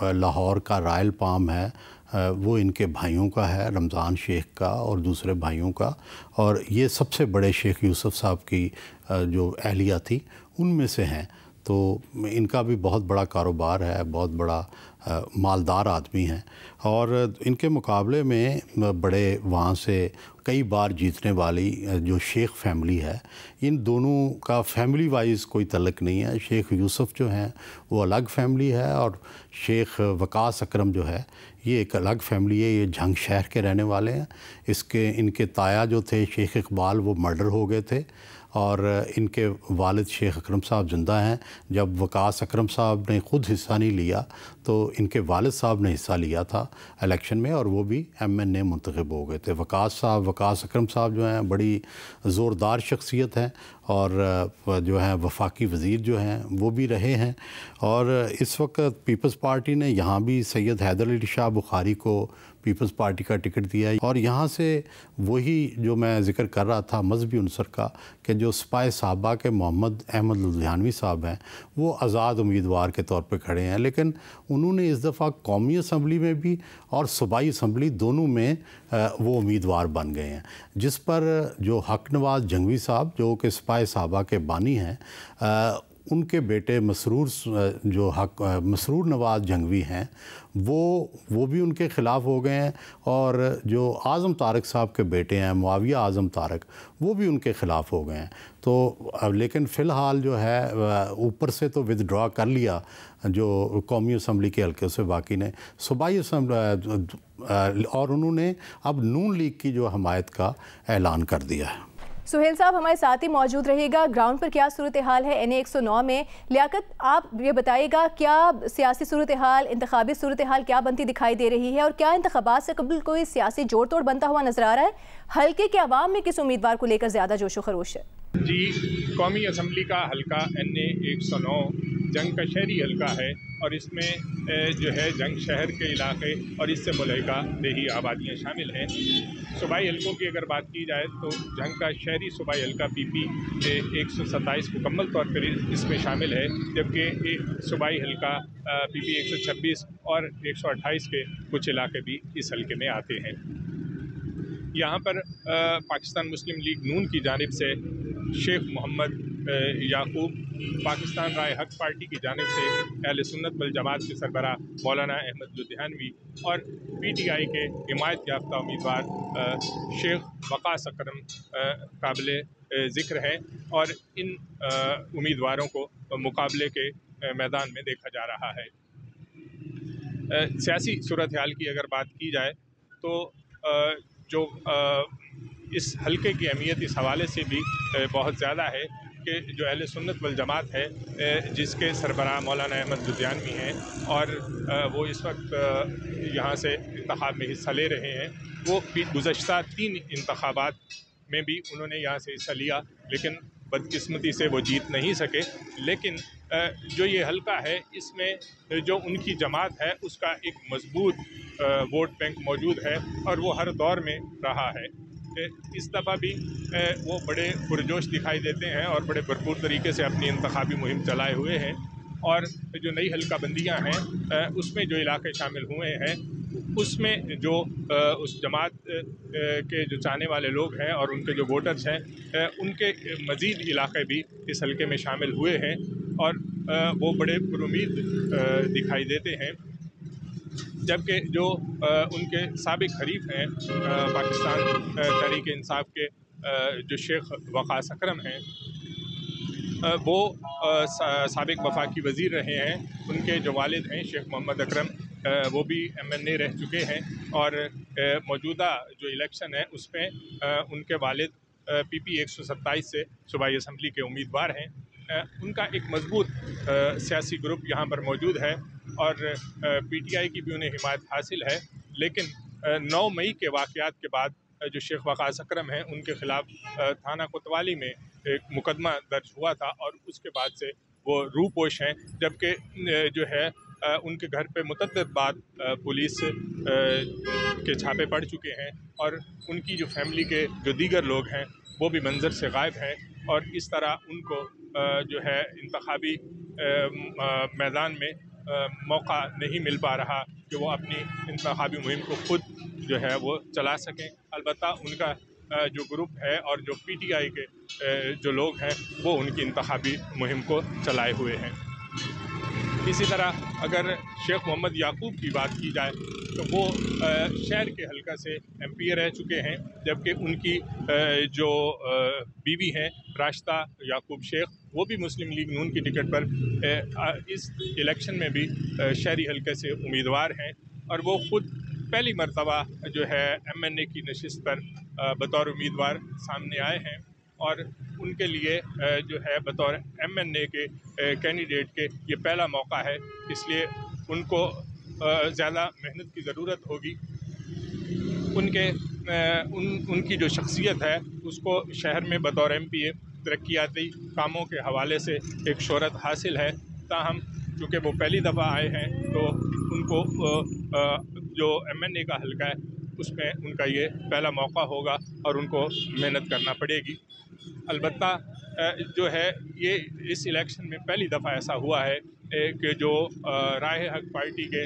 S2: लाहौर का रॉयल पाम है वो इनके भाइयों का है, रमज़ान शेख का और दूसरे भाइयों का। और ये सबसे बड़े शेख यूसुफ साहब की जो अहलिया थी उनमें से हैं। तो इनका भी बहुत बड़ा कारोबार है, बहुत बड़ा मालदार आदमी हैं और इनके मुकाबले में बड़े वहाँ से कई बार जीतने वाली जो शेख फैमिली है, इन दोनों का फैमिली वाइज कोई तल्लुक़ नहीं है। शेख यूसुफ जो हैं वो अलग फैमिली है और शेख वकास अकरम जो है ये एक अलग फैमिली है। ये झंग शहर के रहने वाले हैं। इनके ताया जो थे शेख इकबाल वो मर्डर हो गए थे और इनके वालिद शेख अकरम साहब ज़िंदा हैं। जब वकास अकरम साहब ने ख़ुद हिस्सा नहीं लिया तो इनके वालिद साहब ने हिस्सा लिया था इलेक्शन में और वो भी MNA मुंतखब हो गए थे। वकास अकरम साहब जो हैं बड़ी ज़ोरदार शख्सियत हैं और जो हैं वफाकी वज़ीर जो हैं वो भी रहे हैं। और इस वक्त पीपल्स पार्टी ने यहाँ भी सैयद हैदर अली शाह बुखारी को पीपल्स पार्टी का टिकट दिया है। और यहाँ से वही जो मैं जिक्र कर रहा था मजहबी उनसर का, कि जो सिपाही साहबा के मोहम्मद अहमद लुधियानवी साहब हैं वो आज़ाद उम्मीदवार के तौर पे खड़े हैं, लेकिन उन्होंने इस दफ़ा कौमी असम्बली में भी और सूबाई असम्बली दोनों में वो उम्मीदवार बन गए हैं, जिस पर जो हक नवाज़ जंगवी साहब जो कि सिपाही साहबा के बानी हैं, उनके बेटे मसरूर नवाज़ जंगवी हैं, वो भी उनके ख़िलाफ़ हो गए हैं। और जो आज़म तारक साहब के बेटे हैं मुआविया आज़म तारक, वो भी उनके ख़िलाफ़ हो गए हैं। तो अब लेकिन फ़िलहाल जो है ऊपर से तो विदड्रॉ कर लिया जो कौमी असम्बली के हल्के से, बाकी ने सूबाई असम्बली, और उन्होंने अब नून लीग की जो हमायत का ऐलान कर दिया है।
S1: सुहेल साहब हमारे साथ ही मौजूद रहेगा। ग्राउंड पर क्या सूरत हाल है NA 109 में? लियाकत, आप ये बताइएगा क्या सियासी सूरत हाल, इंतखाबी सूरत हाल क्या बनती दिखाई दे रही है, और क्या इंतखाबात से कबल कोई सियासी जोड़ तोड़ बनता हुआ नजर आ रहा है? हल्के के अवाम में किस उम्मीदवार को लेकर ज़्यादा जोशो खरोश है?
S5: जी, कौमी असम्बली का हल्का NA 109 जंग का शहरी हल्का है, और इसमें जो है जंग शहर के इलाके और इससे मुल्हिका देही आबादियाँ शामिल हैं। सूबाई हल्कों की अगर बात की जाए तो जंग का शहरी सूबाई हल्का PP 127 मुकम्मल तौर पर इसमें शामिल है, जबकि सूबाई हल्का PP 126 और 128 के कुछ इलाके भी इस हल्के में आते हैं। यहाँ पर पाकिस्तान मुस्लिम लीग नून की जानिब से शेख मोहम्मद याकूब, पाकिस्तान राय हक पार्टी की जानिब से अहले सुन्नत वल जमात के सरबरा मौलाना अहमद लुधियानवी और PTI के हिमायत याफ्ता उम्मीदवार शेख वकास अकरम काबिल ज़िक्र है, और इन उम्मीदवारों को मुकाबले के मैदान में देखा जा रहा है। सियासी सूरत हाल की अगर बात की जाए तो जो इस हल्के की अहमियत इस हवाले से भी बहुत ज़्यादा है कि जो अहले सुन्नत वल जमात है, जिसके सरबराह मौलाना अहमद लुधियानवी हैं, और वो इस वक्त यहाँ से इंतखाब में हिस्सा ले रहे हैं। वो गुज़श्ता 3 इंतखाबात में भी उन्होंने यहाँ से हिस्सा लिया, लेकिन बदकिस्मती से वो जीत नहीं सके। लेकिन जो ये हल्का है, इसमें जो उनकी जमात है उसका एक मजबूत वोट बैंक मौजूद है, और वो हर दौर में रहा है। इस दफ़ा भी वो बड़े पुरजोश दिखाई देते हैं और बड़े भरपूर तरीके से अपनी इंतखाबी मुहिम चलाए हुए हैं। और जो नई हल्का बंदियाँ हैं उसमें जो इलाके शामिल हुए हैं, उसमें जो उस जमात के जो चाहने वाले लोग हैं और उनके जो वोटर्स हैं, उनके मज़ीद इलाके भी इस हल्के में शामिल हुए हैं, और वो बड़े पुरुमीद दिखाई देते हैं। जबकि जो उनके साबिक हरीफ हैं पाकिस्तान तहरीक इंसाफ के जो शेख वकास अकरम हैं, वो साबिक वफाकी वज़ीर रहे हैं। उनके जो वालिद हैं शेख मोहम्मद अकरम, वो भी MNA रह चुके हैं, और मौजूदा जो इलेक्शन है उसमें उनके वालिद PP 127 से सूबाई असम्बली के उम्मीदवार हैं। उनका एक मजबूत सियासी ग्रुप यहाँ पर मौजूद है, और PTI की भी उन्हें हिमायत हासिल है। लेकिन 9 मई के वाक़यात के बाद जो शेख वकास अकरम हैं, उनके ख़िलाफ़ थाना कोतवाली में एक मुकदमा दर्ज हुआ था, और उसके बाद से वो रूपोश हैं। जबकि जो है उनके घर पे मुतअद्दिद बार पुलिस के छापे पड़ चुके हैं, और उनकी जो फैमिली के जो दीगर लोग हैं वो भी मंजर से गायब हैं। और इस तरह उनको जो है इंतखाबी मैदान में मौका नहीं मिल पा रहा कि वो अपनी इंतखाबी मुहिम को खुद जो है वो चला सकें। अलबत्ता उनका जो ग्रुप है और जो PTI के जो लोग हैं, वो उनकी इंतखाबी मुहिम को चलाए हुए हैं। इसी तरह अगर शेख मोहम्मद याकूब की बात की जाए तो वो शहर के हल्का से MP रह चुके हैं, जबकि उनकी जो बीवी हैं राशिदा याकूब शेख, वो भी मुस्लिम लीग नून की टिकट पर इस इलेक्शन में भी शहरी हल्के से उम्मीदवार हैं, और वो ख़ुद पहली मरतबा जो है MNA की नशिस्त पर बतौर उम्मीदवार सामने आए हैं। और उनके लिए जो है बतौर MNA के कैंडिडेट के ये पहला मौका है, इसलिए उनको ज़्यादा मेहनत की ज़रूरत होगी। उनकी जो शख्सियत है उसको शहर में बतौर MPA तरक्याती कामों के हवाले से एक शोहरत हासिल है। ताहम चूँकि वो पहली दफ़ा आए हैं तो उनको जो MNA का हल्का है उसमें उनका ये पहला मौका होगा और उनको मेहनत करना पड़ेगी। अलबत्ता जो है ये इस इलेक्शन में पहली दफ़ा ऐसा हुआ है कि जो राह हक पार्टी के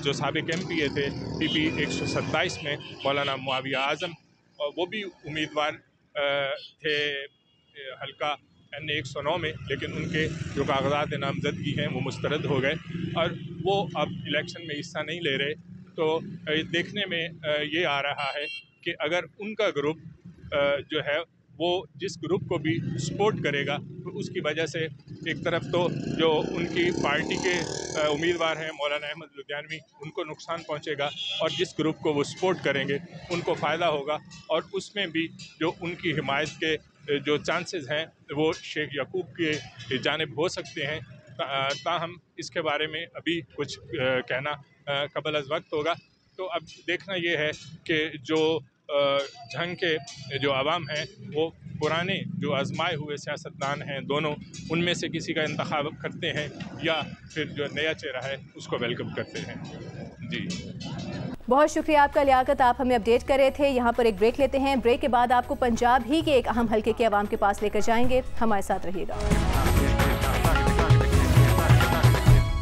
S5: जो साबिक MPA थे PP 127 में मौलाना मुआविया आज़म, वो भी उम्मीदवार थे हल्का NA 109 में, लेकिन उनके जो कागजात नामजदगी हैं वो मुस्तरद हो गए और वो अब इलेक्शन में हिस्सा नहीं ले रहे। तो देखने में ये आ रहा है कि अगर उनका ग्रुप जो है वो जिस ग्रुप को भी सपोर्ट करेगा तो उसकी वजह से एक तरफ तो जो उनकी पार्टी के उम्मीदवार हैं मौलाना अहमद लुधियानवी, उनको नुकसान पहुंचेगा और जिस ग्रुप को वो सपोर्ट करेंगे उनको फ़ायदा होगा और उसमें भी जो उनकी हिमायत के जो चांसेस हैं वो शेख याकूब के जानिब हो सकते हैं। ताहम इसके बारे में अभी कुछ कहना कबल अज़ वक्त होगा। तो अब देखना ये है कि जो जंग के जो अवाम हैं वो पुराने जो आजमाए हुए सियासतदान हैं दोनों, उनमें से किसी का इंतखाब करते हैं या फिर जो नया चेहरा है उसको वेलकम करते हैं। जी
S1: बहुत शुक्रिया आपका लियाकत, आप हमें अपडेट कर रहे थे। यहाँ पर एक ब्रेक लेते हैं। ब्रेक के बाद आपको पंजाब ही के एक अहम हल्के के अवाम के पास लेकर जाएंगे। हमारे साथ रहिएगा।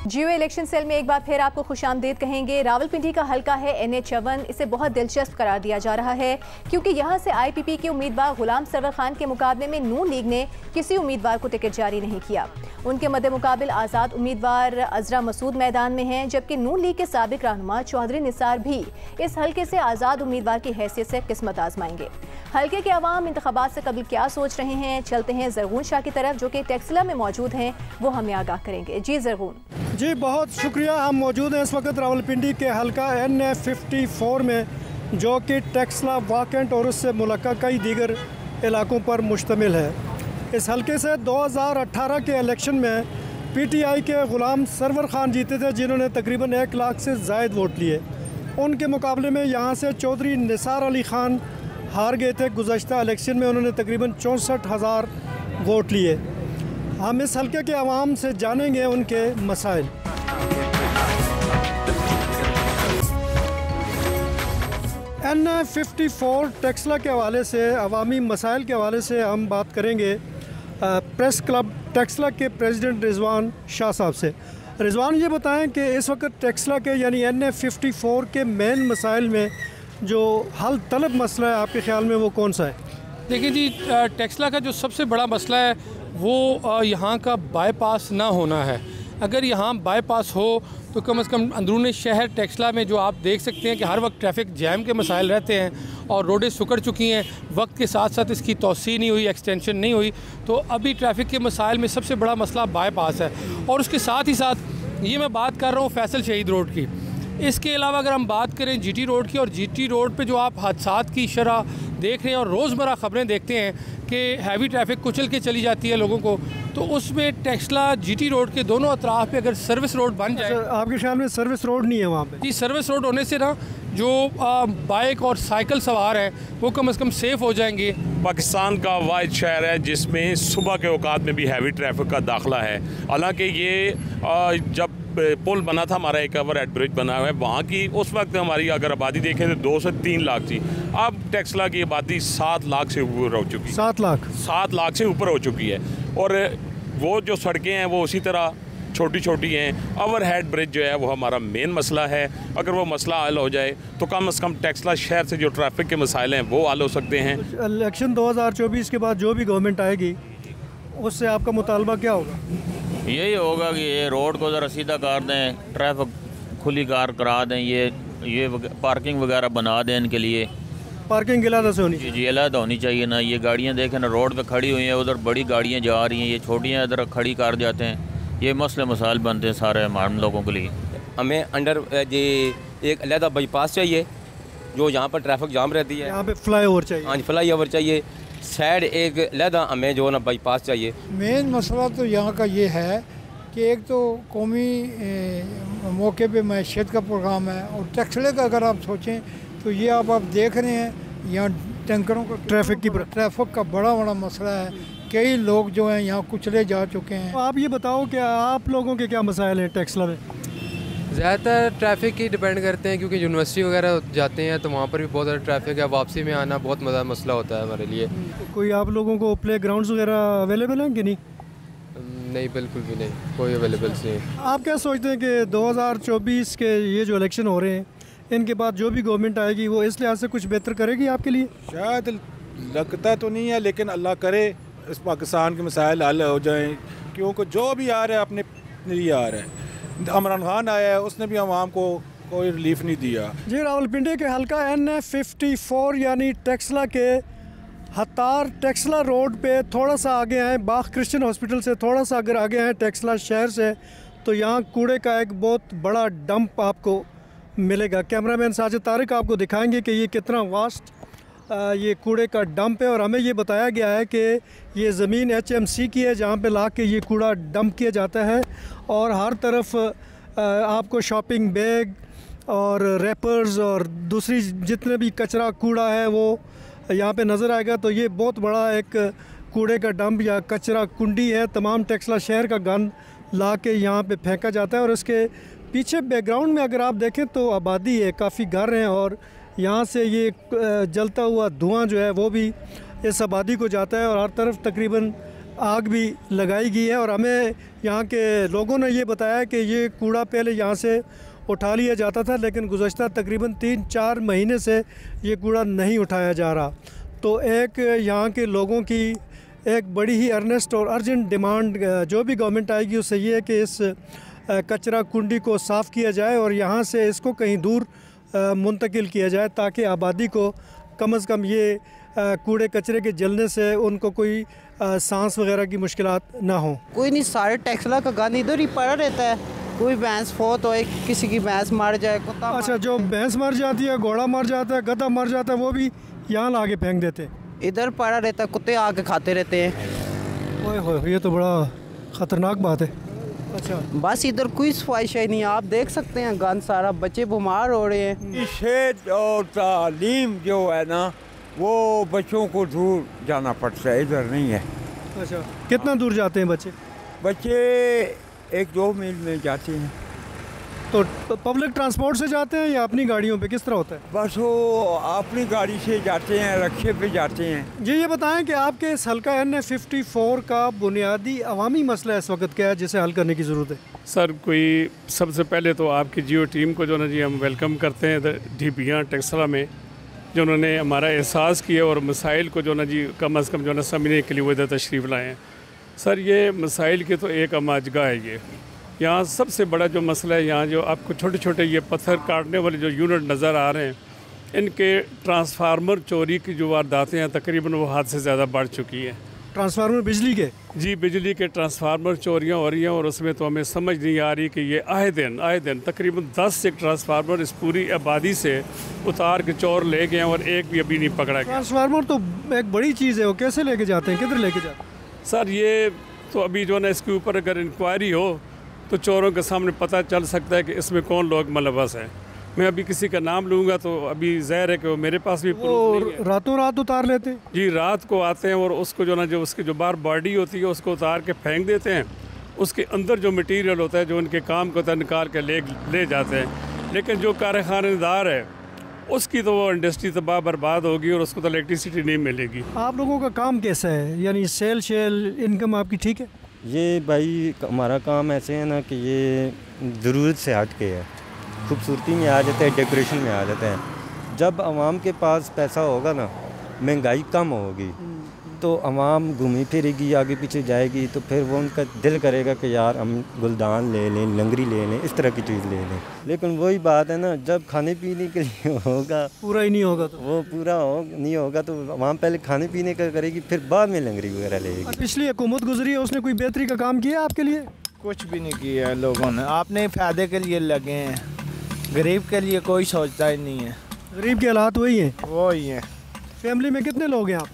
S1: जियो इलेक्शन सेल में एक बार फिर आपको खुशामदीद कहेंगे। रावलपिंडी का हल्का है NA 54, इसे बहुत दिलचस्प करार दिया जा रहा है क्योंकि यहाँ से IPP के उम्मीदवार गुलाम सरवर खान के मुकाबले में नून लीग ने किसी उम्मीदवार को टिकट जारी नहीं किया। उनके मद्दे मुकाबिल आज़ाद उम्मीदवार अजरा मसूद मैदान में हैं, जबकि नून लीग के साबिक रहनुमा चौधरी निसार भी इस हल्के से आज़ाद उम्मीदवार की हैसियत से किस्मत आजमाएंगे। हल्के के अवाम इंतखाबात से कबल क्या सोच रहे हैं, चलते हैं ज़रगून शाह की तरफ जो कि टेक्सला में मौजूद हैं, वो हमें आगाह करेंगे। जी ज़रगून।
S6: जी बहुत शुक्रिया। हम मौजूद हैं इस वक्त रावलपिंडी के हल्का NA 54 में, जो कि टेक्सला, वाकेंट और उससे मुल्का कई दीगर इलाकों पर मुश्तमिल है। इस हल्के से 2018 के इलेक्शन में PTI के गुलाम सरवर खान जीते थे, जिन्होंने तकरीबन 1 लाख से ज़ायद वोट लिए। उनके मुकाबले में यहाँ से चौधरी निसार अली खान हार गए थे गुज़श्ता इलेक्शन में, उन्होंने तकरीबन 64,000 वोट लिए। हम इस हल्के के अवाम से जानेंगे उनके मसाइल। NA 54 टेक्सला के हवाले से, अवामी मसाइल के हवाले से हम बात करेंगे प्रेस क्लब टेक्सला के प्रेसिडेंट रिजवान शाह साहब से। रिजवान, ये बताएं कि इस वक्त टेक्सला के यानी NA 54 के मेन मसाइल में जो हल तलब मसला है आपके ख़्याल में वो कौन सा है?
S7: देखिए जी, टेक्सला का जो सबसे बड़ा मसला है वो यहाँ का बाईपास ना होना है। अगर यहाँ बाईपास हो तो कम से कम अंदरूनी शहर टेक्सला में जो आप देख सकते हैं कि हर वक्त ट्रैफिक जैम के मसाइल रहते हैं और रोडें सुकड़ चुकी हैं, वक्त के साथ साथ इसकी तोसी नहीं हुई, एक्सटेंशन नहीं हुई, तो अभी ट्रैफिक के मसाइल में सबसे बड़ा मसला बाईपास है। और उसके साथ ही साथ ये मैं बात कर रहा हूँ फैसल शहीद रोड की। इसके अलावा अगर हम बात करें GT रोड की, और GT रोड पे जो आप हादसात की शरह देख रहे हैं और रोज़मर्रा ख़बरें देखते हैं कि हैवी ट्रैफिक कुचल के चली जाती है लोगों को, तो उसमें टेक्सला GT रोड के दोनों अतराफ पे अगर सर्विस रोड बन जाए।
S6: आपके ख्याल में सर्विस रोड नहीं है वहाँ पे?
S7: जी, सर्विस रोड होने से ना जो बाइक और साइकिल सवार हैं वो कम से कम सेफ़ हो जाएंगे।
S8: पाकिस्तान का वाहिद शहर है जिसमें सुबह के औकात में भी हैवी ट्रैफिक का दाखिला है। हालांकि ये जब पुल बना था, हमारा एक ओवर हेड ब्रिज बना हुआ है, वहाँ की उस वक्त हमारी अगर आबादी देखें तो 2 से 3 लाख थी। अब टेक्सला की आबादी 7 लाख से ऊपर हो चुकी है। 7 लाख से ऊपर हो चुकी है। और वो जो सड़कें हैं वो उसी तरह छोटी छोटी हैं। ओवर हेड ब्रिज जो है वो हमारा मेन मसला है। अगर वो मसला हल हो जाए तो कम से कम टेक्सला शहर से जो ट्रैफिक के मसाइल हैं वो हल हो सकते हैं।
S6: इलेक्शन 2024 के बाद जो भी गवर्नमेंट आएगी उससे आपका मुतालबा क्या होगा?
S9: यही होगा कि ये रोड को ज़रा सीधा कर दें, ट्रैफिक खुली कार करा दें, ये पार्किंग वगैरह बना दें इनके लिए।
S6: पार्किंग अलग से होनी चाहिए?
S9: जी अलग होनी चाहिए ना। ये गाड़ियाँ देखें ना रोड पे खड़ी हुई हैं, उधर बड़ी गाड़ियाँ जा रही हैं, ये छोटियाँ इधर खड़ी कर जाते हैं। ये मसले मसाइल बनते हैं सारे हमारे लोगों के लिए।
S10: हमें अंडर जी एक अलग बाईपास चाहिए जो यहाँ पर ट्रैफिक जाम रहती है।
S6: यहाँ पे फ्लाई ओवर चाहिए?
S10: हाँ जी, फ्लाई ओवर चाहिए। साइड एक लहदा हमें जो ना बाईपास चाहिए।
S11: मेन मसला तो यहाँ का ये है कि एक तो कौमी मौके पे मैशियत का प्रोग्राम है, और टेक्सले का अगर आप सोचें तो ये आप देख रहे हैं यहाँ टैंकरों का ट्रैफिक का बड़ा मसला है। कई लोग जो हैं यहाँ कुचले जा चुके हैं।
S6: तो आप ये बताओ कि आप लोगों के क्या मसाइल हैं टेक्सला में?
S12: ज़्यादातर ट्रैफिक ही डिपेंड करते हैं, क्योंकि यूनिवर्सिटी वगैरह जाते हैं तो वहाँ पर भी बहुत ज़्यादा ट्रैफिक है। वापसी में आना बहुत मसला होता है हमारे लिए।
S6: कोई आप लोगों को प्ले ग्राउंड्स वगैरह अवेलेबल हैं कि नहीं?
S12: नहीं, बिल्कुल भी नहीं, कोई अवेलेबल नहीं।
S6: आप क्या सोचते हैं कि 2024 के ये जो इलेक्शन हो रहे हैं, इनके बाद जो भी गवर्नमेंट आएगी वो इस लिहाज से कुछ बेहतर करेगी आपके लिए?
S13: शायद लगता तो नहीं है, लेकिन अल्लाह करे इस पाकिस्तान के मसाइल हल हो जाएं, क्योंकि जो भी आ रहा है अपने लिए आ रहा है। इमरान खान आया है, उसने भी आवाम को कोई रिलीफ नहीं दिया।
S6: जी, रावलपिंडी के हल्का NF54 यानी टेक्सला के हतार टेक्सला रोड पे थोड़ा सा आगे हैं, बाग क्रिश्चियन हॉस्पिटल से थोड़ा सा अगर आगे हैं टेक्सला शहर से, तो यहाँ कूड़े का एक बहुत बड़ा डंप आपको मिलेगा। कैमरामैन साजिद तारिक आपको दिखाएंगे कि ये कितना वास्ट ये कूड़े का डंप है। और हमें ये बताया गया है कि ये ज़मीन HMC की है, जहाँ पे ला के ये कूड़ा डंप किया जाता है। और हर तरफ आपको शॉपिंग बैग और रैपर्स और दूसरी जितने भी कचरा कूड़ा है वो यहाँ पे नज़र आएगा। तो ये बहुत बड़ा एक कूड़े का डंप या कचरा कुंडी है। तमाम टेक्सला शहर का गंद ला के यहाँ पर फेंका जाता है। और इसके पीछे बैकग्राउंड में अगर आप देखें तो आबादी है, काफ़ी घर हैं, और यहाँ से ये जलता हुआ धुआं जो है वो भी इस आबादी को जाता है। और हर तरफ तकरीबन आग भी लगाई गई है। और हमें यहाँ के लोगों ने ये बताया कि ये कूड़ा पहले यहाँ से उठा लिया जाता था, लेकिन गुज़श्ता तकरीबन 3-4 महीने से ये कूड़ा नहीं उठाया जा रहा। तो एक यहाँ के लोगों की एक बड़ी ही अर्नेस्ट और अर्जेंट डिमांड जो भी गवर्नमेंट आएगी उससे ये है कि इस कचरा कुंडी को साफ़ किया जाए और यहाँ से इसको कहीं दूर मुंतकिल किया जाए, ताकि आबादी को कम से कम ये कूड़े कचरे के जलने से उनको कोई सांस वगैरह की मुश्किलात ना हो।
S14: कोई नहीं, सारे टेक्सला का गंद इधर ही पड़ा रहता है। कोई भैंस फोत हो, किसी की भैंस मर जाए, कुत्ता
S6: अच्छा, जो भैंस मर जाती है, घोड़ा मर जाता है, गधा मर जाता है, वो भी यहाँ ला के फेंक देते हैं।
S14: इधर पड़ा रहता है, कुत्ते आके खाते रहते हैं।
S6: ओए होए, ये तो बड़ा ख़तरनाक बात है। अच्छा,
S14: बस इधर कोई सफाई नहीं, आप देख सकते हैं गंद सारा, बच्चे बीमार हो रहे हैं।
S15: सेहत और तालीम जो है ना, वो बच्चों को दूर जाना पड़ता है, इधर नहीं है।
S6: अच्छा, कितना दूर जाते हैं बच्चे?
S15: बच्चे 1-2 मील में जाते हैं।
S6: तो पब्लिक ट्रांसपोर्ट से जाते हैं या अपनी गाड़ियों पे, किस तरह होता है?
S15: बस वो अपनी गाड़ी से जाते हैं, रिक्शे पे जाते हैं।
S6: जी, ये बताएं कि आपके इस हल्का NF54 का बुनियादी अवामी मसला इस वक्त क्या है जिसे हल करने की ज़रूरत है?
S16: सर, कोई सबसे पहले तो आपकी जियो टीम को जो ना जी हम वेलकम करते हैं ढीबियाँ टेक्सला में, जो उन्होंने हमारा एहसास किया और मसाइल को जो ना जी कम अज़ कम जो ना समझने के लिए वो इधर तशरीफ़ लाए हैं। सर, ये मसाइल के तो एक अमाजगा है। ये यहाँ सबसे बड़ा जो मसला है, यहाँ जो आपको छोटे छोटे ये पत्थर काटने वाले जो यूनिट नज़र आ रहे हैं, इनके ट्रांसफार्मर चोरी की जो वारदातें हैं तकरीबन वो हद से ज़्यादा बढ़ चुकी हैं।
S6: ट्रांसफार्मर बिजली के?
S16: जी, बिजली के ट्रांसफार्मर चोरियाँ हो रही हैं और उसमें तो हमें समझ नहीं आ रही कि ये आए दिन तकरीबन 10 से ट्रांसफार्मर इस पूरी आबादी से उतार के चोर ले गए हैं और एक भी अभी नहीं पकड़ा गया।
S6: ट्रांसफार्मर तो एक बड़ी चीज़ है, वो कैसे लेके जाते हैं, किधर लेके जाते हैं?
S16: सर, ये तो अभी जो है इसके ऊपर अगर इंक्वायरी हो तो चोरों के सामने पता चल सकता है कि इसमें कौन लोग मुलव्वस हैं। मैं अभी किसी का नाम लूँगा तो अभी ज़ाहिर है कि वो मेरे पास भी प्रूफ नहीं है।
S6: रातों रात उतार लेते हैं?
S16: जी, रात को आते हैं और उसको जो ना जो उसकी जो बाहर बॉडी होती है उसको उतार के फेंक देते हैं। उसके अंदर जो मटीरियल होता है जो उनके काम को निकाल के ले जाते हैं। लेकिन जो कारखानेदार है उसकी तो वो इंडस्ट्री तबाह बर्बाद होगी और उसको तो इलेक्ट्रिसिटी नहीं मिलेगी।
S6: आप लोगों का काम कैसा है, यानी सेल इनकम आपकी ठीक है?
S17: ये भाई हमारा काम ऐसे है ना कि ये ज़रूरत से हट के है, खूबसूरती में आ जाता है, डेकोरेशन में आ जाता है। जब आवाम के पास पैसा होगा ना, महंगाई कम होगी, तो आवाम घूमी फिरेगी, आगे पीछे जाएगी, तो फिर वो उनका दिल करेगा कि यार हम गुलदान ले लें, लंगरी ले लें, इस तरह की चीज़ ले लें। लेकिन वही बात है ना, जब खाने पीने के लिए होगा,
S6: पूरा ही नहीं होगा तो
S17: वो पूरा नहीं होगा तो आवाम पहले खाने पीने का करेगी, फिर बाद में लंगरी वगैरह लेगी।
S6: पिछली हुकूमत गुजरी है, उसने कोई बेहतरी का काम किया आपके लिए?
S18: कुछ भी नहीं किया लोगों ने, आपने फ़ायदे के लिए लगे हैं, गरीब के लिए कोई सोचता ही नहीं है।
S6: गरीब के हालात वही हैं?
S18: वही हैं।
S6: फैमिली में कितने लोग हैं आप?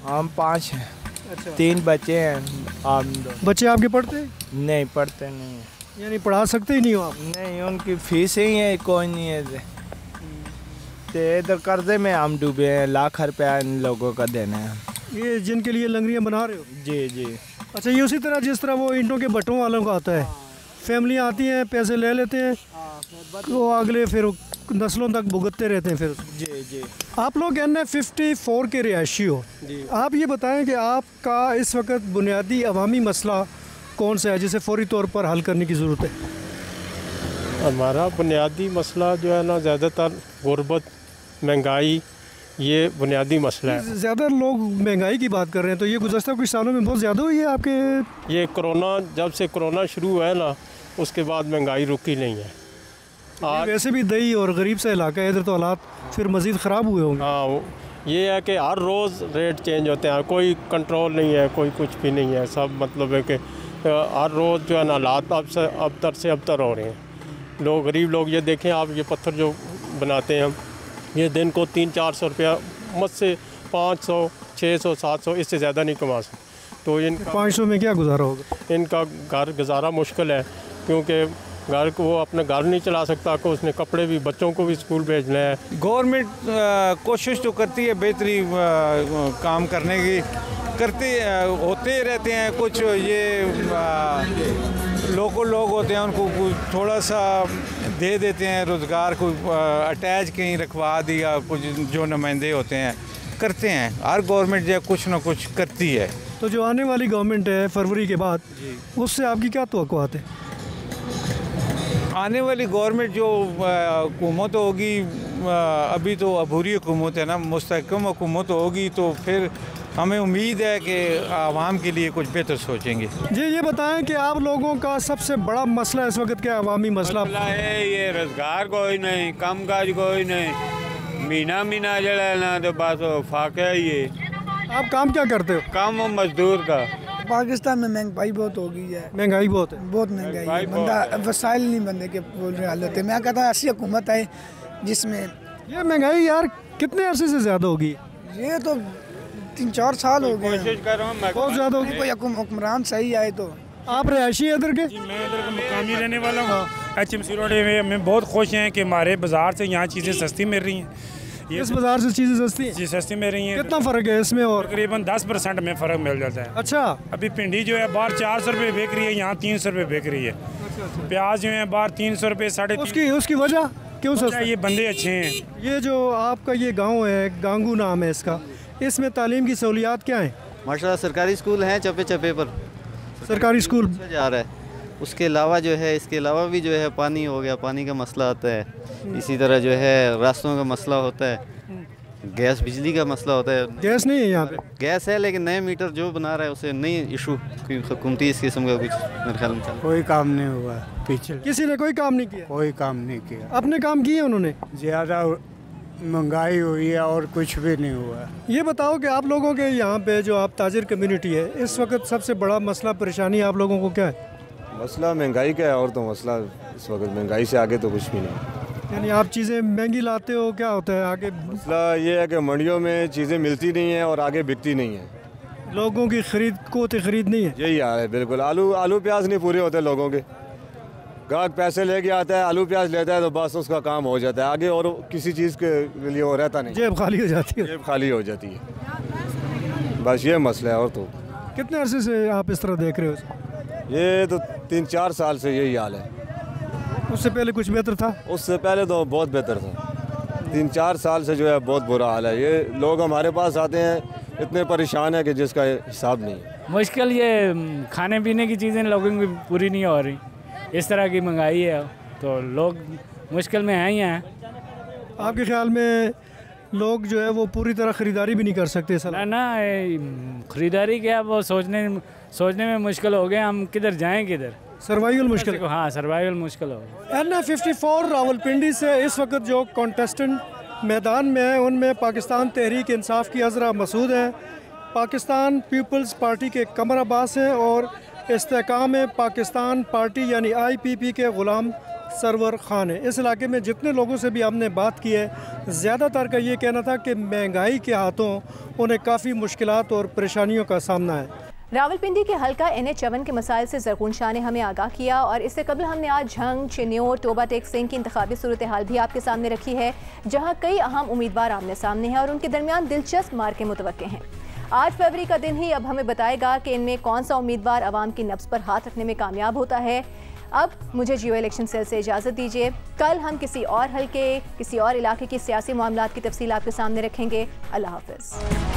S18: हम 5 हैं।
S6: अच्छा।
S18: 3 बच्चे हैं। आप
S6: बच्चे आपके पढ़ते हैं?
S18: नहीं, पढ़ते नहीं हैं।
S6: यानी पढ़ा सकते ही नहीं हो आप?
S18: नहीं, उनकी फीस ही है, कोई नहीं है। तो इधर कर्जे में हम डूबे हैं, लाख रुपया इन लोगों का देना है।
S6: ये जिनके लिए लंगरियाँ बना रहे हो?
S18: जी जी।
S6: अच्छा, ये उसी तरह जिस तरह वो ईंटों के भट्टों वालों का आता है, फैमिलियाँ आती हैं, पैसे ले लेते हैं वो अगले फिर नस्लों तक भुगतते रहते हैं। फिर
S18: जी
S6: आप लोग NF54 के रिहायशी हो, आप ये बताएं कि आपका इस वक्त बुनियादी अवामी मसला कौन सा है जिसे फौरी तौर पर हल करने की ज़रूरत है?
S19: हमारा बुनियादी मसला जो है ना, ज़्यादातर गुर्बत, महंगाई, ये बुनियादी मसला है।
S6: ज़्यादा लोग महंगाई की बात कर रहे हैं, तो ये गुज़श्ता कुछ सालों में बहुत ज़्यादा हुई है आपके?
S19: ये कोरोना, जब से कोरोना शुरू हुआ है ना, उसके बाद महंगाई रुकी नहीं है।
S6: वैसे भी दही और गरीब सा इलाका है इधर, तो हालात फिर मज़ीद ख़राब हुए होंगे।
S19: हाँ, ये है कि हर रोज़ रेट चेंज होते हैं, कोई कंट्रोल नहीं है, कोई कुछ भी नहीं है। सब मतलब है कि हर रोज़ जो है ना हालात अबतर से अबतर हो रहे हैं। लोग, गरीब लोग, ये देखें आप, ये पत्थर जो बनाते हैं हम, ये दिन को 300-400 रुपया, मुझसे 500, 600, 700, इससे ज़्यादा नहीं कमा सकते। तो इनका
S6: 500 में क्या गुजारा होगा?
S19: इनका घर गुजारा मुश्किल है, क्योंकि घर को वो अपना घर नहीं चला सकता, को उसने कपड़े भी, बच्चों को भी स्कूल भेजना है।
S20: गवर्नमेंट कोशिश तो करती है बेहतरी काम करने की, करते होते रहते हैं। कुछ ये लोकल लोग होते हैं, उनको कुछ थोड़ा सा दे देते हैं रोज़गार, कोई अटैच कहीं रखवा दिया, कुछ जो नुमाइंदे होते हैं करते हैं। हर गवर्नमेंट जो कुछ ना कुछ करती है।
S6: तो जो आने वाली गवर्नमेंट है फरवरी के बाद, उससे आपकी क्या तवक्कुआत है?
S20: आने वाली गवर्नमेंट जो हुकूमत होगी, अभी तो अबूरी हुकूमत है ना, मुस्तहकम हुकूमत होगी, तो फिर हमें उम्मीद है कि आवाम के लिए कुछ बेहतर सोचेंगे।
S6: जी ये बताएं कि आप लोगों का सबसे बड़ा मसला इस वक्त क्या अवामी मसला
S15: है? ये रोजगार कोई नहीं, कम काज कोई नहीं, महीना जड़ा ना, तो बस फाके ही है।
S6: आप काम क्या करते हो?
S15: काम मजदूर का।
S21: पाकिस्तान में महंगाई बहुत हो गई है।
S6: महंगाई बहुत है,
S21: बहुत महंगाई है। बंदा वसाइल नहीं बंदे के बोल रहे हाल होते। मैं कहता ऐसी हुकूमत है जिसमें
S6: ये महंगाई यार कितने अरसे से ज़्यादा होगी?
S21: ये तो 3-4 साल हो गए।
S15: कोशिश कर रहा हूँ
S6: बहुत ज़्यादा होगी।
S21: कोई हुक्मरान सही आए तो।
S6: आप रिहायशी इधर के?
S22: मैं इधर का मकामी रहने वाला हूँ। HMC रोड में बहुत खुश हैं कि हमारे बाज़ार से यहाँ चीज़ें सस्ती मिल रही हैं।
S6: इस बाज़ार से चीज़ें सस्ती?
S22: जी सस्ती मिल रही हैं।
S6: कितना फ़र्क है इसमें? और
S22: तकरीबन 10% में फ़र्क मिल जाता है।
S6: अच्छा,
S22: अभी भिंडी जो है बाहर 400 रुपये बिक रही है, यहाँ 300 रुपये बिक रही है। प्याज जो है बाहर 300 रुपये, 350।
S6: उसकी वजह क्यों सस्ता?
S22: ये बंदे अच्छे हैं।
S6: ये जो आपका ये गाँव है, गांगू नाम है इसका, इसमें तालीम की सहूलियात क्या हैं?
S23: माशाल्लाह सरकारी स्कूल हैं, चप्पे चप्पे पर
S6: सरकारी स्कूल
S23: जा रहा है। उसके अलावा जो है, इसके अलावा भी जो है पानी हो गया, पानी का मसला आता है। इसी तरह जो है रास्तों का मसला होता है, गैस बिजली का मसला होता है।
S6: गैस नहीं है यहाँ पे?
S23: गैस है लेकिन नए मीटर जो बना रहा है उसे नई इशू हुकूमती इस किस्म का कुछ मेरे ख्याल में
S24: कोई काम नहीं हुआ पीछे।
S6: किसी ने कोई काम नहीं किया?
S24: कोई काम नहीं किया।
S6: अपने काम किए उन्होंने?
S24: ज़्यादा महंगाई हुई है और कुछ भी नहीं हुआ।
S6: ये बताओ कि आप लोगों के यहाँ पे जो आप ताजिर कम्युनिटी है, इस वक्त सबसे बड़ा मसला परेशानी आप लोगों को क्या है?
S25: मसला महंगाई का है, और तो मसला इस वक्त महंगाई से आगे तो कुछ भी नहीं।
S6: यानी आप चीज़ें महंगी लाते हो, क्या होता है आगे?
S25: मसला ये है कि मंडियों में चीज़ें मिलती नहीं हैं और आगे बिकती नहीं है।
S6: लोगों की खरीद को खरीद नहीं है।
S25: यही हाल है बिल्कुल। आलू प्याज नहीं पूरे होते लोगों के। गाहक पैसे लेके आता है, आलू प्याज लेता है तो बस उसका काम हो जाता है, आगे और किसी चीज़ के लिए वो रहता नहीं।
S6: जेब खाली हो जाती है।
S25: जेब खाली हो जाती है, बस ये मसला है। और तो
S6: कितने अरसे से आप इस तरह देख रहे हो?
S25: ये तो 3-4 साल से यही हाल है।
S6: उससे पहले कुछ बेहतर था?
S25: उससे पहले तो बहुत बेहतर था। 3-4 साल से जो है बहुत बुरा हाल है। ये लोग हमारे पास आते हैं इतने परेशान है कि जिसका हिसाब नहीं।
S26: मुश्किल ये खाने पीने की चीज़ें लोगों की पूरी नहीं हो रही, इस तरह की महंगाई है तो लोग मुश्किल में हैं ही हैं।
S6: आपके ख्याल में लोग जो है वो पूरी तरह ख़रीदारी भी नहीं कर सकते?
S26: ना ख़रीदारी क्या, वो सोचने में मुश्किल हो गए, हम किधर जाएं, किधर
S6: सर्वाइवल मुश्किल।
S26: हाँ सर्वाइवल मुश्किल हो।
S6: NF54 रावलपिंडी से इस वक्त जो कॉन्टेस्टेंट मैदान में है उनमें पाकिस्तान तहरीक इंसाफ की अज़रा मसूद हैं, पाकिस्तान पीपल्स पार्टी के कमर अब्बास हैं और इस्तेकाम पाकिस्तान पार्टी यानी IPP के ग़ुलाम सरवर ख़ान है। इस इलाके में जितने लोगों से भी हमने बात की है, ज़्यादातर का ये कहना था कि महंगाई के हाथों उन्हें काफ़ी मुश्किलात और परेशानियों का सामना है।
S1: रावलपिंडी के हल्का NH-54 के मसाइल से ज़रकून शाह ने हमें आगाह किया और इससे कबल हमने आज झंग, चिन्योट, टोबा टेक सिंह की इंतखाबी सूरत हाल भी आपके सामने रखी है, जहाँ कई अहम उम्मीदवार आमने सामने हैं और उनके दरमियान दिलचस्प मार्के मुतवक्के हैं। 8 फरवरी का दिन ही अब हमें बताएगा कि इनमें कौन सा उम्मीदवार अवाम की नब्ज़ पर हाथ रखने में कामयाब होता है। अब मुझे जियो इलेक्शन सेल से इजाज़त दीजिए। कल हम किसी और हल्के, किसी और इलाके की सियासी मामलात की तफसील आपके सामने रखेंगे। अल्लाह हाफ़िज़।